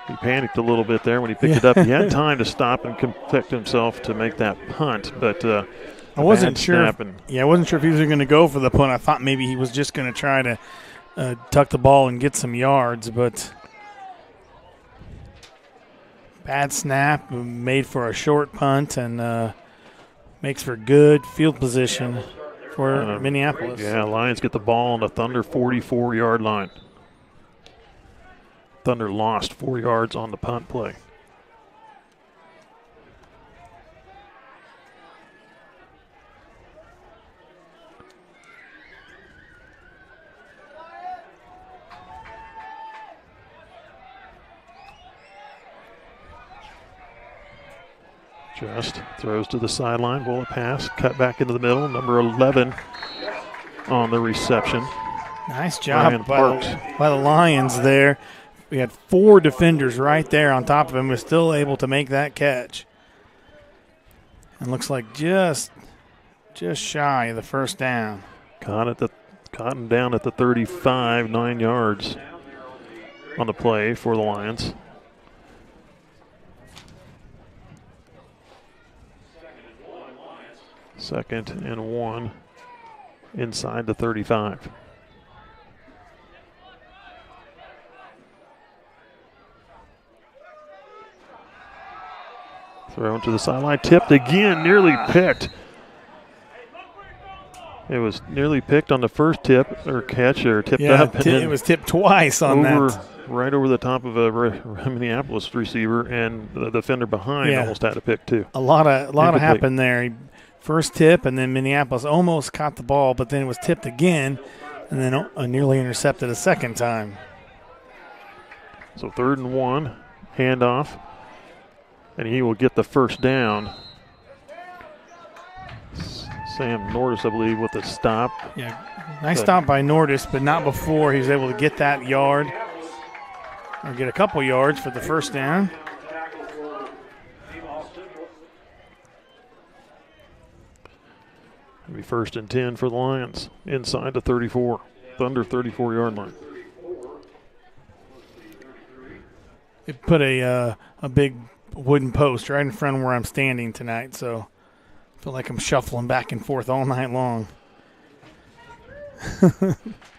He panicked a little bit there when he picked it up. He had time to stop and protect himself to make that punt, but
I wasn't sure. I wasn't sure if he was going to go for the punt. I thought maybe he was just going to try to tuck the ball and get some yards, but bad snap, made for a short punt, and makes for good field position for Minneapolis.
Yeah, Lions get the ball on the Thunder 44-yard line. Thunder lost 4 yards on the punt play. Just throws to the sideline, bullet pass, cut back into the middle. Number 11 on the reception.
Nice job by the Lions there. We had 4 defenders right there on top of him. We're still able to make that catch. And looks like just shy of the first down.
Caught him down at the 35, 9 yards on the play for the Lions. Second and 1 inside the 35. Thrown to the sideline, tipped again, nearly picked. It was nearly picked on the first tip or catch or tipped up.
It was tipped twice on that.
Right over the top of a Minneapolis receiver, and the defender behind almost had a pick too.
A lot happened there. First tip, and then Minneapolis almost caught the ball, but then it was tipped again, and then nearly intercepted a second time.
So 3rd and 1, handoff, and he will get the first down. Sam Nordis, I believe, with the stop.
Yeah, nice stop by Nordis, but not before he was able to get that yard or get a couple yards for the first down.
It'll be 1st and 10 for the Lions inside the 34, Thunder 34-yard line.
They put a big wooden post right in front of where I'm standing tonight, so I feel like I'm shuffling back and forth all night long.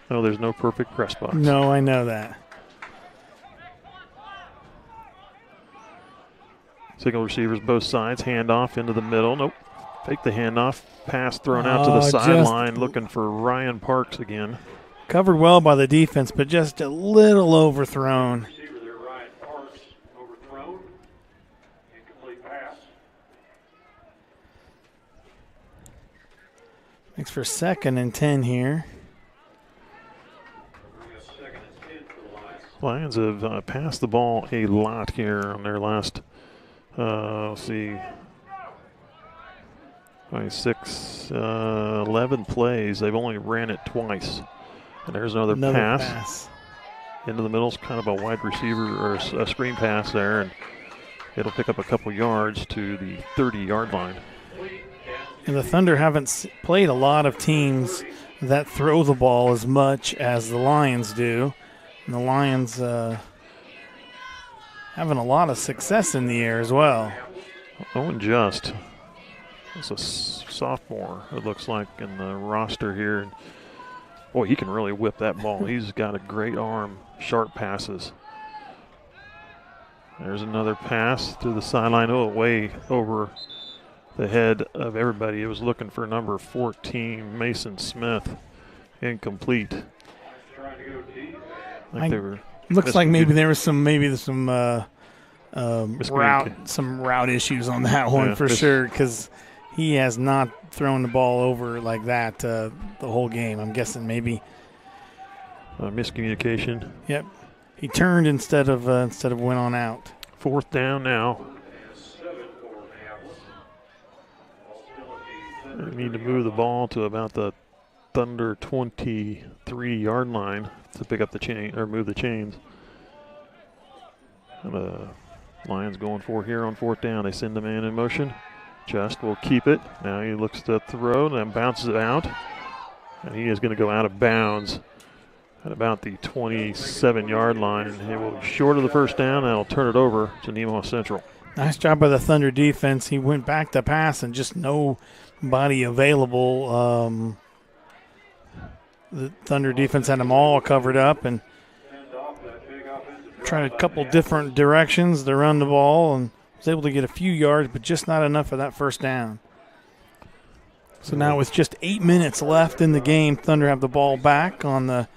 No, there's no perfect press box.
No, I know that.
Single receivers both sides, handoff into the middle. Nope. Fake the handoff. Pass thrown out to the sideline, looking for Ryan Parks again.
Covered well by the defense, but just a little overthrown. Makes for 2nd and 10 here.
Lions have passed the ball a lot here on their last, let's see, 11 plays. They've only ran it twice. And there's another pass. Into the middle is kind of a wide receiver or a screen pass there, and it'll pick up a couple yards to the 30-yard line.
And the Thunder haven't played a lot of teams that throw the ball as much as the Lions do. And the Lions having a lot of success in the air as well.
Owen Just is a sophomore, it looks like, in the roster here. Boy, he can really whip that ball. He's got a great arm, sharp passes. There's another pass to the sideline, way over the head of everybody. It was looking for number 14, Mason Smith. Incomplete.
Looks like maybe there was some route issues on that one for sure, because he has not thrown the ball over like that the whole game. I'm guessing maybe
miscommunication.
Yep, he turned instead of went on out.
4th down now. They need to move the ball to about the Thunder 23-yard line to pick up the chain or move the chains. And the Lions going for here on 4th down. They send the man in motion. Just will keep it. Now he looks to throw and then bounces it out. And he is going to go out of bounds at about the 27-yard line. And he will be short of the first down. That'll turn it over to Nemaha Central.
Nice job by the Thunder defense. He went back to pass and just nobody available. The Thunder defense had them all covered up and tried a couple different directions to run the ball and was able to get a few yards, but just not enough for that first down. So now with just 8 minutes left in the game, Thunder have the ball back on the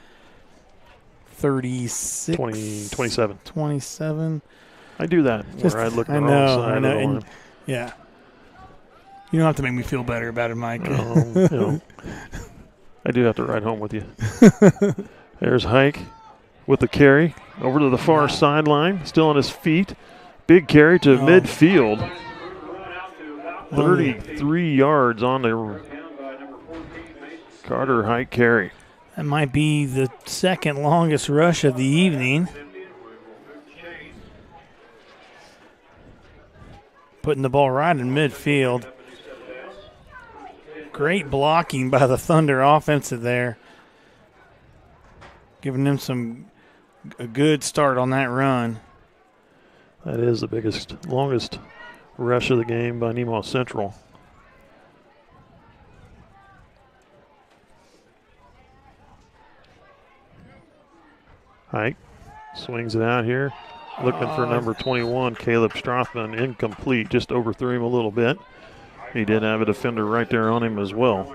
36.
27.
27.
I do that where I look at the wrong side of the line.
Yeah. You don't have to make me feel better about it, Mike.
I do have to ride home with you. There's Hike with the carry over to the far sideline, still on his feet. Big carry to midfield. 33 yards on the Carter Hike carry.
That might be the second longest rush of the evening. Putting the ball right in midfield. Great blocking by the Thunder offensive there. Giving them a good start on that run.
That is the longest rush of the game by Nemaha Central. Hike swings it out here. Looking for number 21, Caleb Strothman, incomplete. Just overthrew him a little bit. He did have a defender right there on him as well.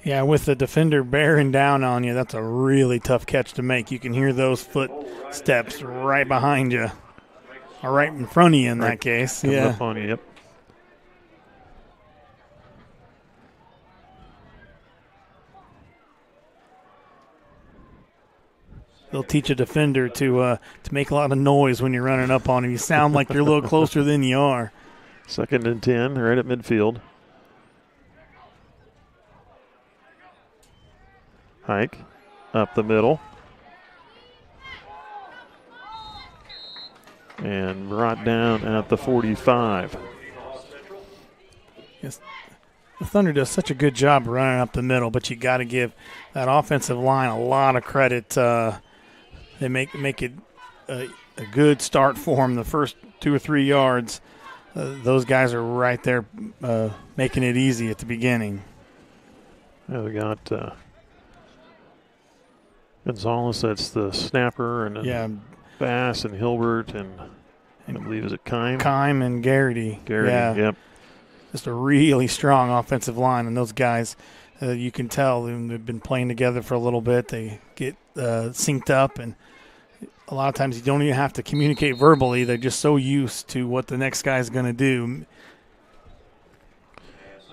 Yeah, with the defender bearing down on you, that's a really tough catch to make. You can hear those footsteps right behind you, or right in front of you in that case.
Comes
Yeah.
up on you, yep.
They'll teach a defender to make a lot of noise when you're running up on him. You sound like you're a little closer than you are.
2nd and 10, right at midfield. Hike up the middle. And brought down at the 45.
Yes. The Thunder does such a good job running up the middle, but you got to give that offensive line a lot of credit. They make it a good start for them. The first 2 or 3 yards, those guys are right there making it easy at the beginning.
Yeah, we got Gonzalez, that's the snapper, and then Bass and Hilbert, and I believe, is it Kime?
Kime and Garrity.
Garrity, yep.
Just a really strong offensive line, and those guys, you can tell they've been playing together for a little bit. They get synced up, and a lot of times you don't even have to communicate verbally. They're just so used to what the next guy's going to do.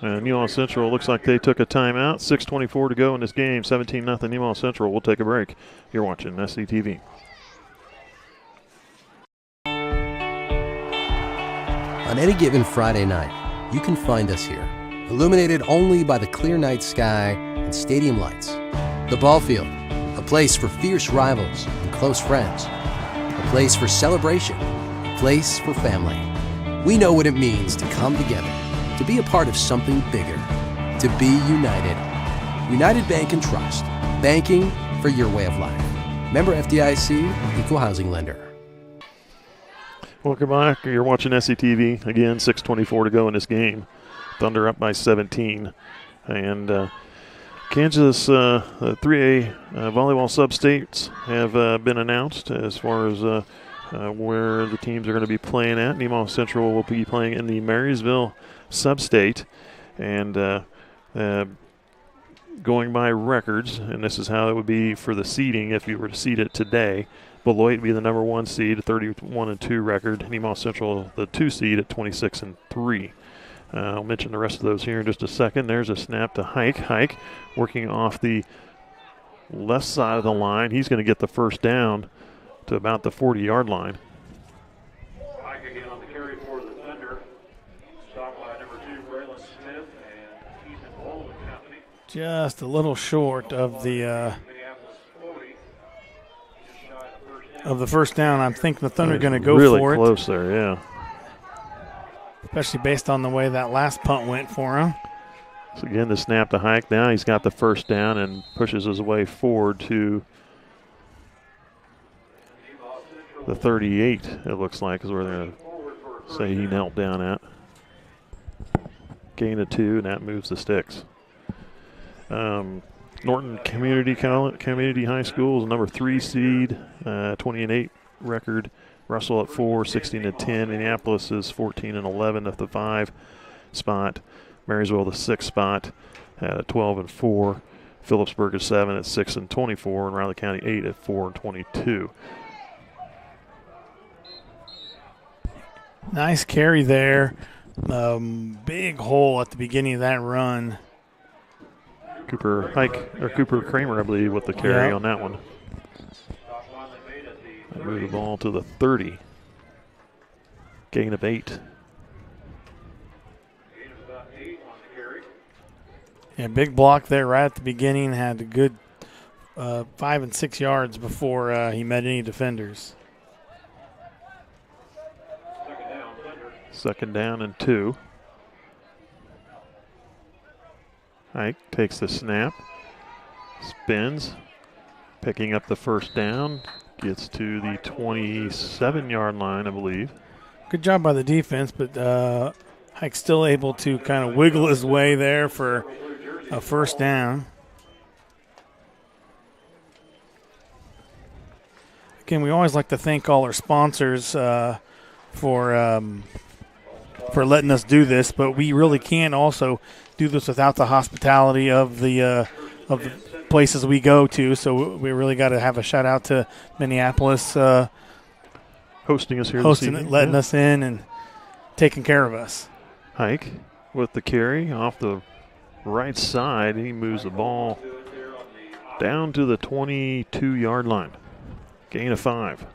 Nemaha Central looks like they took a timeout. 6:24 to go in this game. 17-0 Nemaha Central. We'll take a break. You're watching SCTV.
On any given Friday night, you can find us here, illuminated only by the clear night sky and stadium lights. The ball field, a place for fierce rivals and close friends, a place for celebration, a place for family. We know what it means to come together, to be a part of something bigger, to be united. United Bank and Trust, banking for your way of life. Member FDIC, Equal Housing Lender.
Welcome back. You're watching SCTV. Again, 6:24 to go in this game. Thunder up by 17. And Kansas 3A volleyball sub-states have been announced as far as where the teams are going to be playing at. Nemaha Central will be playing in the Marysville sub-state. And going by records, and this is how it would be for the seeding if you were to seed it today. Beloit would be the number 1 seed, 31-2 record. Nemaha Central, the 2 seed at 26-3. I'll mention the rest of those here in just a second. There's a snap to Hike. Hike working off the left side of the line. He's going to get the first down to about the 40-yard line.
Hike again on the carry for the Thunder. Stopped by number 2, Braylon Smith, and Ethan Bowling Company.
Just a little short of the first down. I think the Thunder are going to go
really
for it.
Really close there, yeah.
Especially based on the way that last punt went for him.
So again, the snap to Hike. Now he's got the first down and pushes his way forward to the 38, it looks like, is where they're going to say he knelt down at. Gain of 2, and that moves the sticks. Norton Community High School is a number 3 seed, 20-8 record. Russell at 4, 16-10. Minneapolis is 14-11 at the 5 spot. Marysville the 6 spot at 12-4. Phillipsburg is 7 at 6 and 24, and Riley County 8 at 4 and 22.
Nice carry there. Big hole at the beginning of that run.
Cooper Kramer, I believe, with the carry on that one. Move the ball to the 30. Gain of 8.
Yeah, big block there right at the beginning. Had a good 5 and 6 yards before he met any defenders.
Second down and 2. Hike takes the snap, spins, picking up the first down, gets to the 27-yard line, I believe.
Good job by the defense, but Hike's still able to kind of wiggle his way there for a first down. Again, we always like to thank all our sponsors for letting us do this, but we really can't also do this without the hospitality of the places we go to. So we really got to have a shout out to Minneapolis
hosting us here this evening.
Letting us in and taking care of us.
Hike with the carry off the right side. He moves the ball down to the 22-yard line. Gain of 5.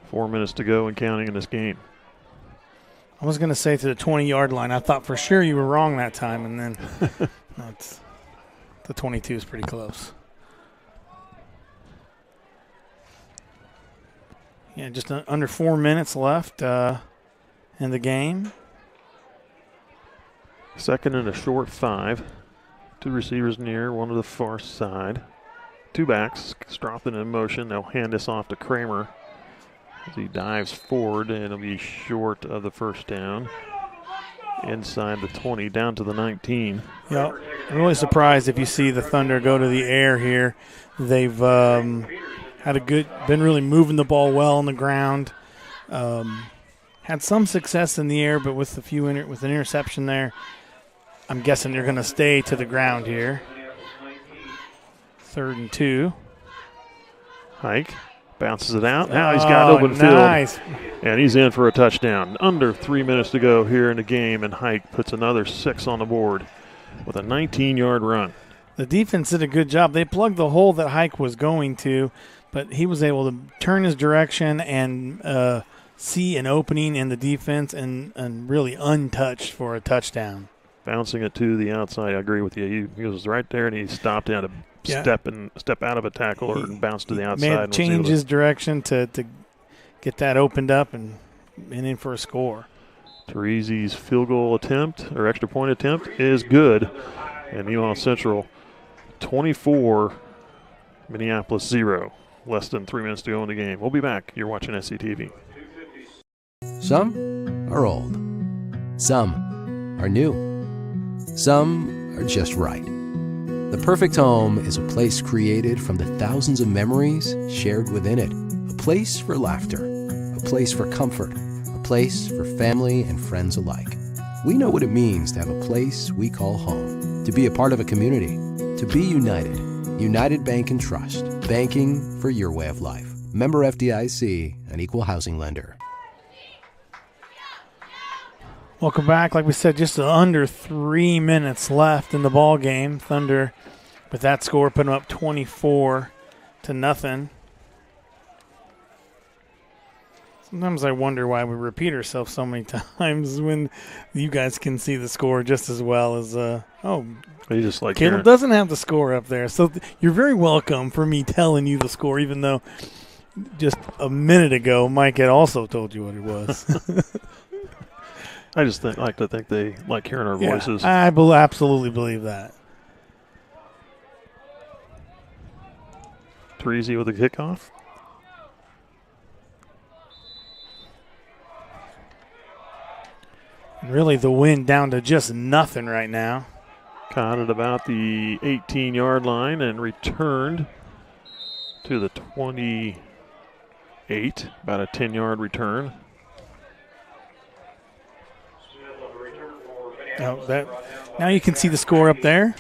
Four minutes to go and counting in this game.
I was going to say to the 20-yard line. I thought for sure you were wrong that time, and then the 22 is pretty close. Yeah, just under 4 minutes left in the game.
Second and a short 5. 2 receivers near, one to the far side. 2 backs, Strophen in motion. They'll hand this off to Kramer as he dives forward, and it'll be short of the first down. Inside the 20, down to the 19.
Yeah, I'm really surprised if you see the Thunder go to the air here. They've been really moving the ball well on the ground. Had some success in the air, but with with an interception there, I'm guessing they're going to stay to the ground here. 3rd and 2.
Hike bounces it out. Now he's got an open
nice
field. And he's in for a touchdown. Under 3 minutes to go here in the game, and Hike puts another 6 on the board with a 19-yard run.
The defense did a good job. They plugged the hole that Hike was going to, but he was able to turn his direction and see an opening in the defense and really untouched for a touchdown.
Bouncing it to the outside. I agree with you. He was right there, and he stopped out of step out of a tackle or bounce to the outside.
May have changed his direction to get that opened up and in for a score.
Terezi's field goal attempt or extra point attempt is good. And Nemaha Central 24, Minneapolis 0. Less than 3 minutes to go in the game. We'll be back. You're watching SCTV.
Some are old. Some are new. Some are just right. The perfect home is a place created from the thousands of memories shared within it. A place for laughter, a place for comfort, a place for family and friends alike. We know what it means to have a place we call home, to be a part of a community, to be united. United Bank and Trust, banking for your way of life. Member FDIC, an equal housing lender.
Welcome back. Like we said, just under 3 minutes left in the ball game. Thunder, with that score, put them up 24-0. Sometimes I wonder why we repeat ourselves so many times when you guys can see the score just as well as
you just like
Caleb doesn't have the score up there. So you're very welcome for me telling you the score, even though just a minute ago Mike had also told you what it was.
I just like to think they like hearing our voices.
I absolutely believe that.
Terezi with a kickoff.
Really the wind down to just nothing right now.
Caught at about the 18-yard line and returned to the 28, about a 10-yard return.
Now you can see the score up there.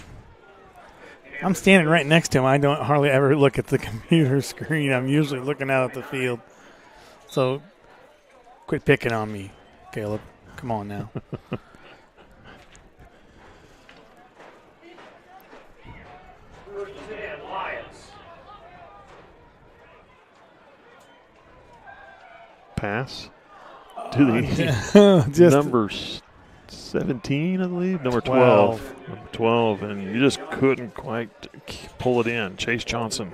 I'm standing right next to him. I don't hardly ever look at the computer screen. I'm usually looking out at the field. So quit picking on me, Caleb. Come on now.
Pass to the number 17, I believe. Number 12. Number 12, and you just couldn't quite pull it in. Chase Johnson.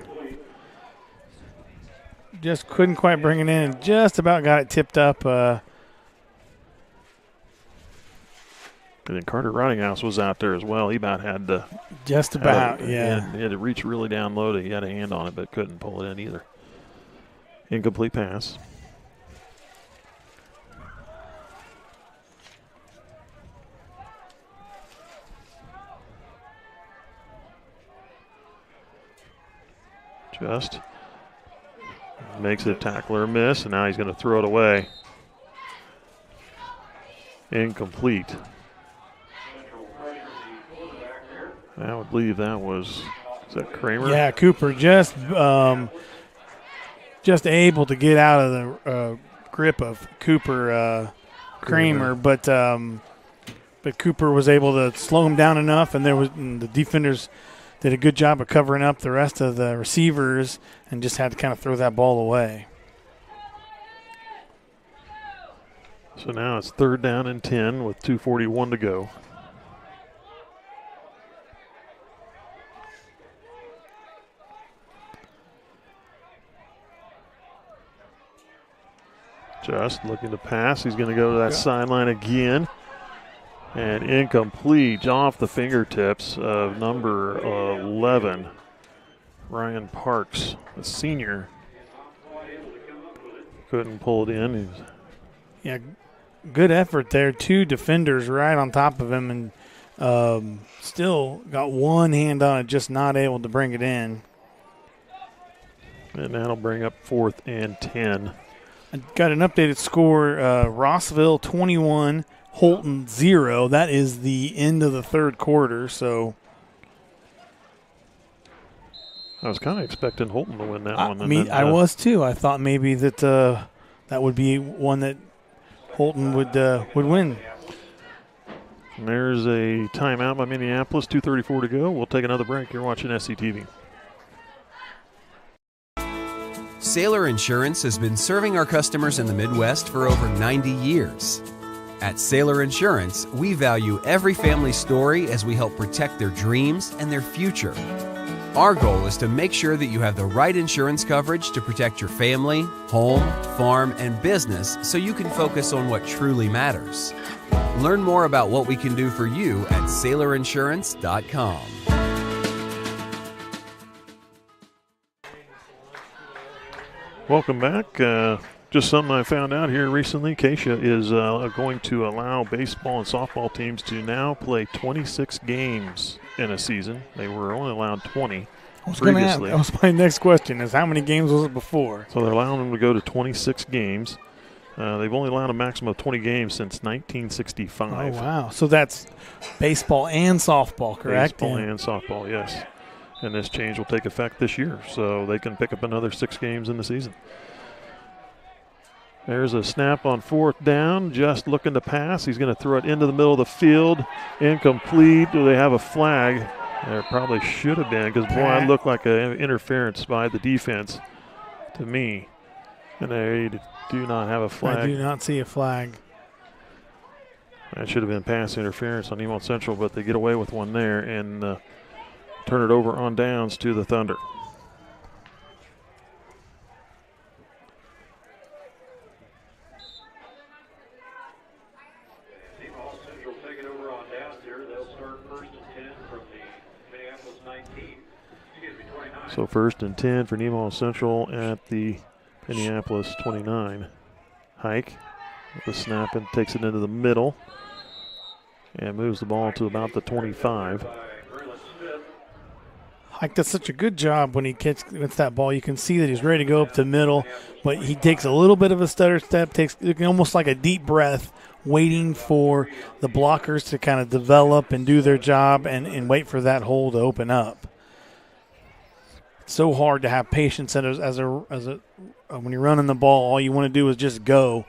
Just couldn't quite bring it in. Just about got it tipped up.
And then Carter Ridinghouse was out there as well. He about had to.
Just about,
He had to reach really down low. He had a hand on it, but couldn't pull it in either. Incomplete pass. Just makes a tackler miss, and now he's going to throw it away. Incomplete. I would believe that was, is that Kramer?
Yeah, Cooper just able to get out of the grip of Cooper Kramer, but Cooper was able to slow him down enough, and the defenders did a good job of covering up the rest of the receivers and just had to kind of throw that ball away.
So now it's 3rd down and 10 with 2:41 to go. Just looking to pass. He's going to go to that sideline again. And incomplete off the fingertips of number 11, Ryan Parks, the senior. Couldn't pull it in.
Yeah, good effort there. 2 defenders right on top of him, and still got one hand on it, just not able to bring it in.
And that'll bring up 4th and 10.
I got an updated score, Rossville 21, Holton 0. That is the end of the 3rd quarter, so.
I was kind of expecting Holton to win that one.
I was too. I thought maybe that that would be one that Holton would win.
And there's a timeout by Minneapolis, 2:34 to go. We'll take another break. You're watching SCTV.
Sailor Insurance has been serving our customers in the Midwest for over 90 years. At Sailor Insurance, we value every family story as we help protect their dreams and their future. Our goal is to make sure that you have the right insurance coverage to protect your family, home, farm, and business so you can focus on what truly matters. Learn more about what we can do for you at SailorInsurance.com.
Welcome back. Just something I found out here recently. Acacia is going to allow baseball and softball teams to now play 26 games in a season. They were only allowed 20 previously.
That was my next question, is how many games was it before?
So they're allowing them to go to 26 games. They've only allowed a maximum of 20 games since 1965.
Oh, wow. So that's baseball and softball, correct?
Baseball and softball, yes. And this change will take effect this year, so they can pick up another 6 games in the season. There's a snap on 4th down, just looking to pass. He's going to throw it into the middle of the field. Incomplete. Do they have a flag? There probably should have been, because, boy, it looked like an interference by the defense to me. And they do not have a flag.
I do not see a flag.
That should have been pass interference on Nemaha Central, but they get away with one there and turn it over on downs to the Thunder.
Nemaha Central taking over on downs here. They'll start 1st and 10 from the Minneapolis 19. 29.
So 1st and 10 for Nemaha Central at the Minneapolis 29. Hike with the snap and takes it into the middle and moves the ball to about the 25.
Mike does such a good job when he gets that ball. You can see that he's ready to go up the middle, but he takes a little bit of a stutter step, takes almost like a deep breath, waiting for the blockers to kind of develop and do their job and wait for that hole to open up. It's so hard to have patience when you're running the ball. All you want to do is just go,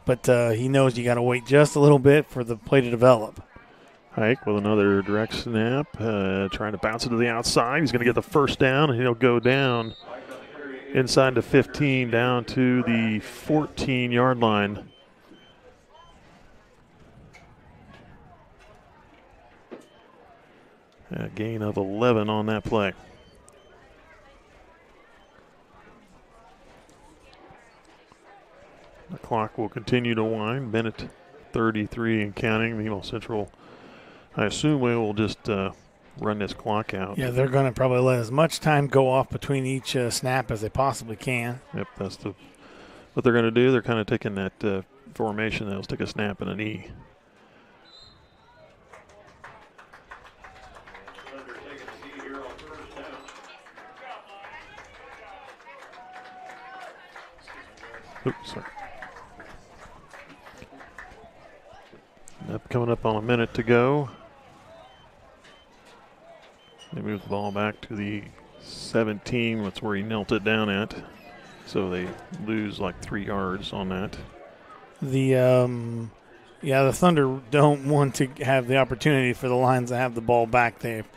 but he knows you got to wait just a little bit for the play to develop.
Hike with another direct snap, trying to bounce it to the outside. He's going to get the first down, and he'll go down inside the 15, down to the 14-yard line. A gain of 11 on that play. The clock will continue to wind. Minute 33 and counting. Nemaha Central, I assume we will just run this clock out.
Yeah, they're going to probably let as much time go off between each snap as they possibly can.
Yep, that's what they're going to do. They're kind of taking that formation. They'll stick a snap and a knee. Oops, sorry. Coming up on a minute to go. They move the ball back to the 17. That's where he knelt it down at. So they lose like 3 yards on that.
The Thunder don't want to have the opportunity for the Lions to have the ball back. They've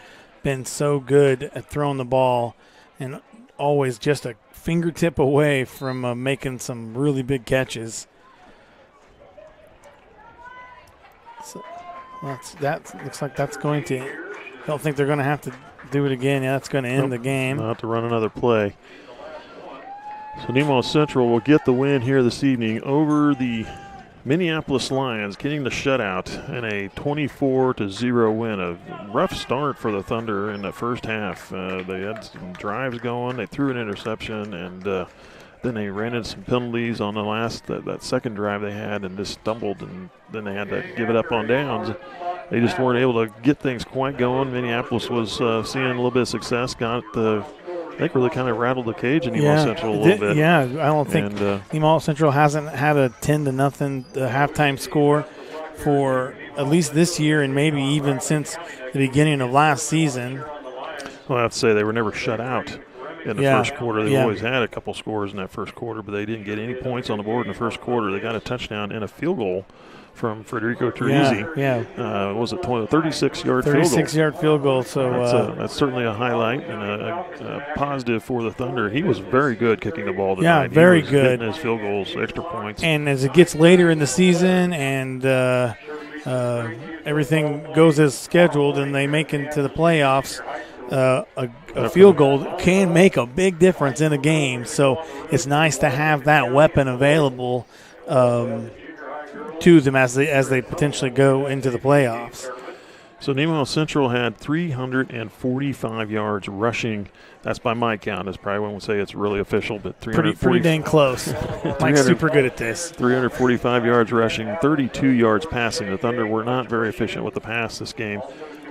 been so good at throwing the ball and always just a fingertip away from making some really big catches. So that looks like that's going to. I don't think they're going to have to do it again. Yeah, that's going to end the game.
They'll have to run another play. So Nemaha Central will get the win here this evening over the Minneapolis Lions, getting the shutout in a 24-0 win. A rough start for the Thunder in the first half. They had some drives going. They threw an interception, and then they ran into some penalties on the last that second drive they had, and just stumbled, and then they had to give it up on downs. They just weren't able to get things quite going. Minneapolis was seeing a little bit of success, I think really kind of rattled the cage in Nemaha Central a little bit.
Yeah, I don't think Nemaha Central hasn't had a 10-0 halftime score for at least this year and maybe even since the beginning of last season.
Well, I have to say they were never shut out in the first quarter. They always had a couple scores in that first quarter, but they didn't get any points on the board in the first quarter. They got a touchdown and a field goal from Federico Teresi. Was it 36-yard field goal?
36-yard field goal. So
that's certainly a highlight and a positive for the Thunder. He was very good kicking the ball tonight.
Yeah, very good.
Hitting his field goals, extra points.
And as it gets later in the season and everything goes as scheduled and they make it to the playoffs, a field goal can make a big difference in a game. So it's nice to have that weapon available to them as they potentially go into the playoffs.
So Nemaha Central had 345 yards rushing. That's by my count. That's probably when we say it's really official, but
pretty dang close. Mike's super good at this.
345 yards rushing, 32 yards passing. The Thunder were not very efficient with the pass this game,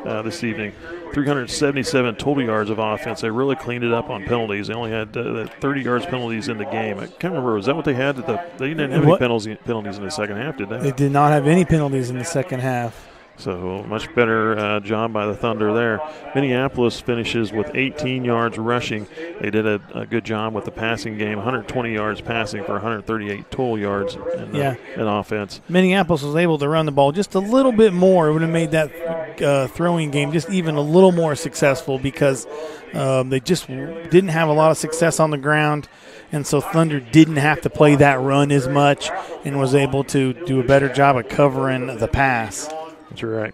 this evening. 377 total yards of offense. They really cleaned it up on penalties. They only had 30 yards penalties in the game. I can't remember. Was that what they had? They didn't have any penalties in the second half, did they?
They did not have any penalties in the second half.
So much better job by the Thunder there. Minneapolis finishes with 18 yards rushing. They did a good job with the passing game, 120 yards passing for 138 total yards in offense.
Minneapolis was able to run the ball just a little bit more. It would have made that throwing game just even a little more successful because they just didn't have a lot of success on the ground. And so Thunder didn't have to play that run as much and was able to do a better job of covering the pass.
That's right.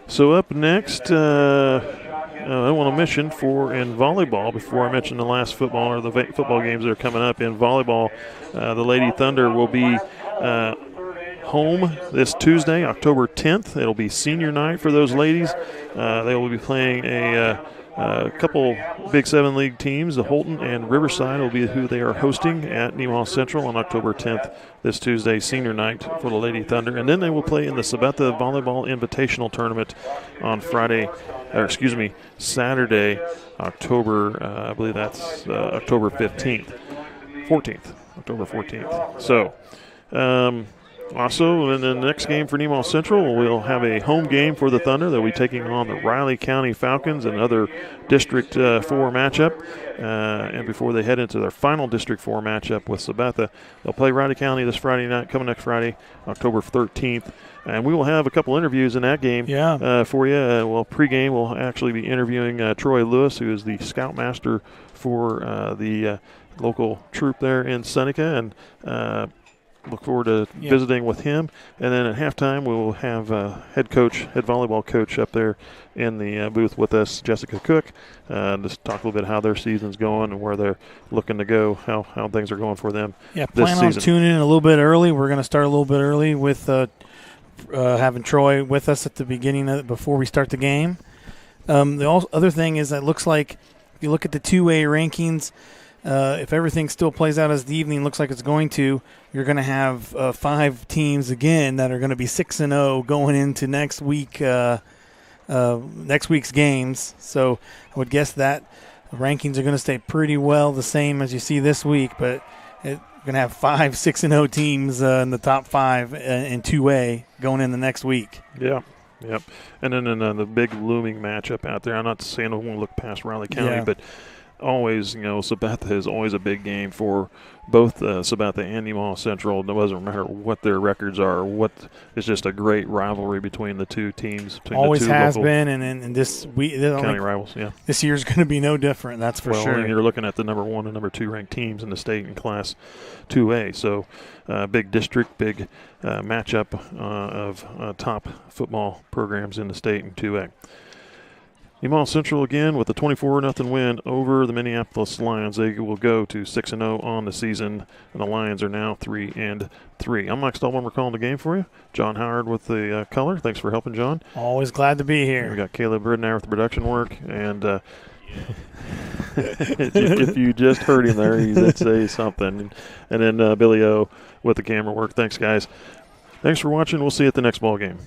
So up next, I want to mention in volleyball, before I mention the last football or the football games that are coming up in volleyball, the Lady Thunder will be home this Tuesday, October 10th. It'll be senior night for those ladies. They will be playing a A couple Big 7 league teams, the Holton and Riverside, will be who they are hosting at Nemaha Central on October 10th, this Tuesday, senior night for the Lady Thunder. And then they will play in the Sabetha Volleyball Invitational Tournament on Saturday, October, I believe that's October 14th. So, also, in the next game for Nemaha Central, we'll have a home game for the Thunder. They'll be taking on the Riley County Falcons, another District 4 matchup. And before they head into their final District 4 matchup with Sabetha, they'll play Riley County this Friday night, coming next Friday, October 13th. And we will have a couple interviews in that game for you. Pregame, we'll actually be interviewing Troy Lewis, who is the scoutmaster for the local troop there in Seneca, and look forward to visiting with him. And then at halftime, we will have head volleyball coach up there in the booth with us, Jessica Cook, just talk a little bit how their season's going and where they're looking to go, how things are going for them
this
season.
On tuning in a little bit early. We're going to start a little bit early with having Troy with us at the beginning before we start the game. The other thing is that it looks like if you look at the 2A rankings, if everything still plays out as the evening looks like it's going to, you're going to have 5 teams again that are going to be 6-0 going into next week's games. So I would guess that the rankings are going to stay pretty well the same as you see this week, but you're going to have 5 6-0 teams in the top 5 in 2A going in the next week.
Yeah. Yep. And then the big looming matchup out there, I'm not saying I won't look past Riley County, but always, Sabetha is always a big game for both Sabetha and Nemaha Central. It doesn't matter what their records are. It's just a great rivalry between the two teams.
Always the two has been, and this week
county rivals. Yeah,
this year's going to be no different. That's for sure.
And you're looking at the number 1 and number 2 ranked teams in the state in Class 2A. So, big district, big matchup of top football programs in the state in 2A. Nemaha Central again with a 24-0 win over the Minneapolis Lions. They will go to 6-0 on the season, and the Lions are now 3-3. I'm Mike Stallman. We're calling the game for you. John Howard with the color. Thanks for helping, John.
Always glad to be here.
We got Caleb Bridenour with the production work, and if you just heard him there, he did say something. And then Billy O with the camera work. Thanks, guys. Thanks for watching. We'll see you at the next ball game.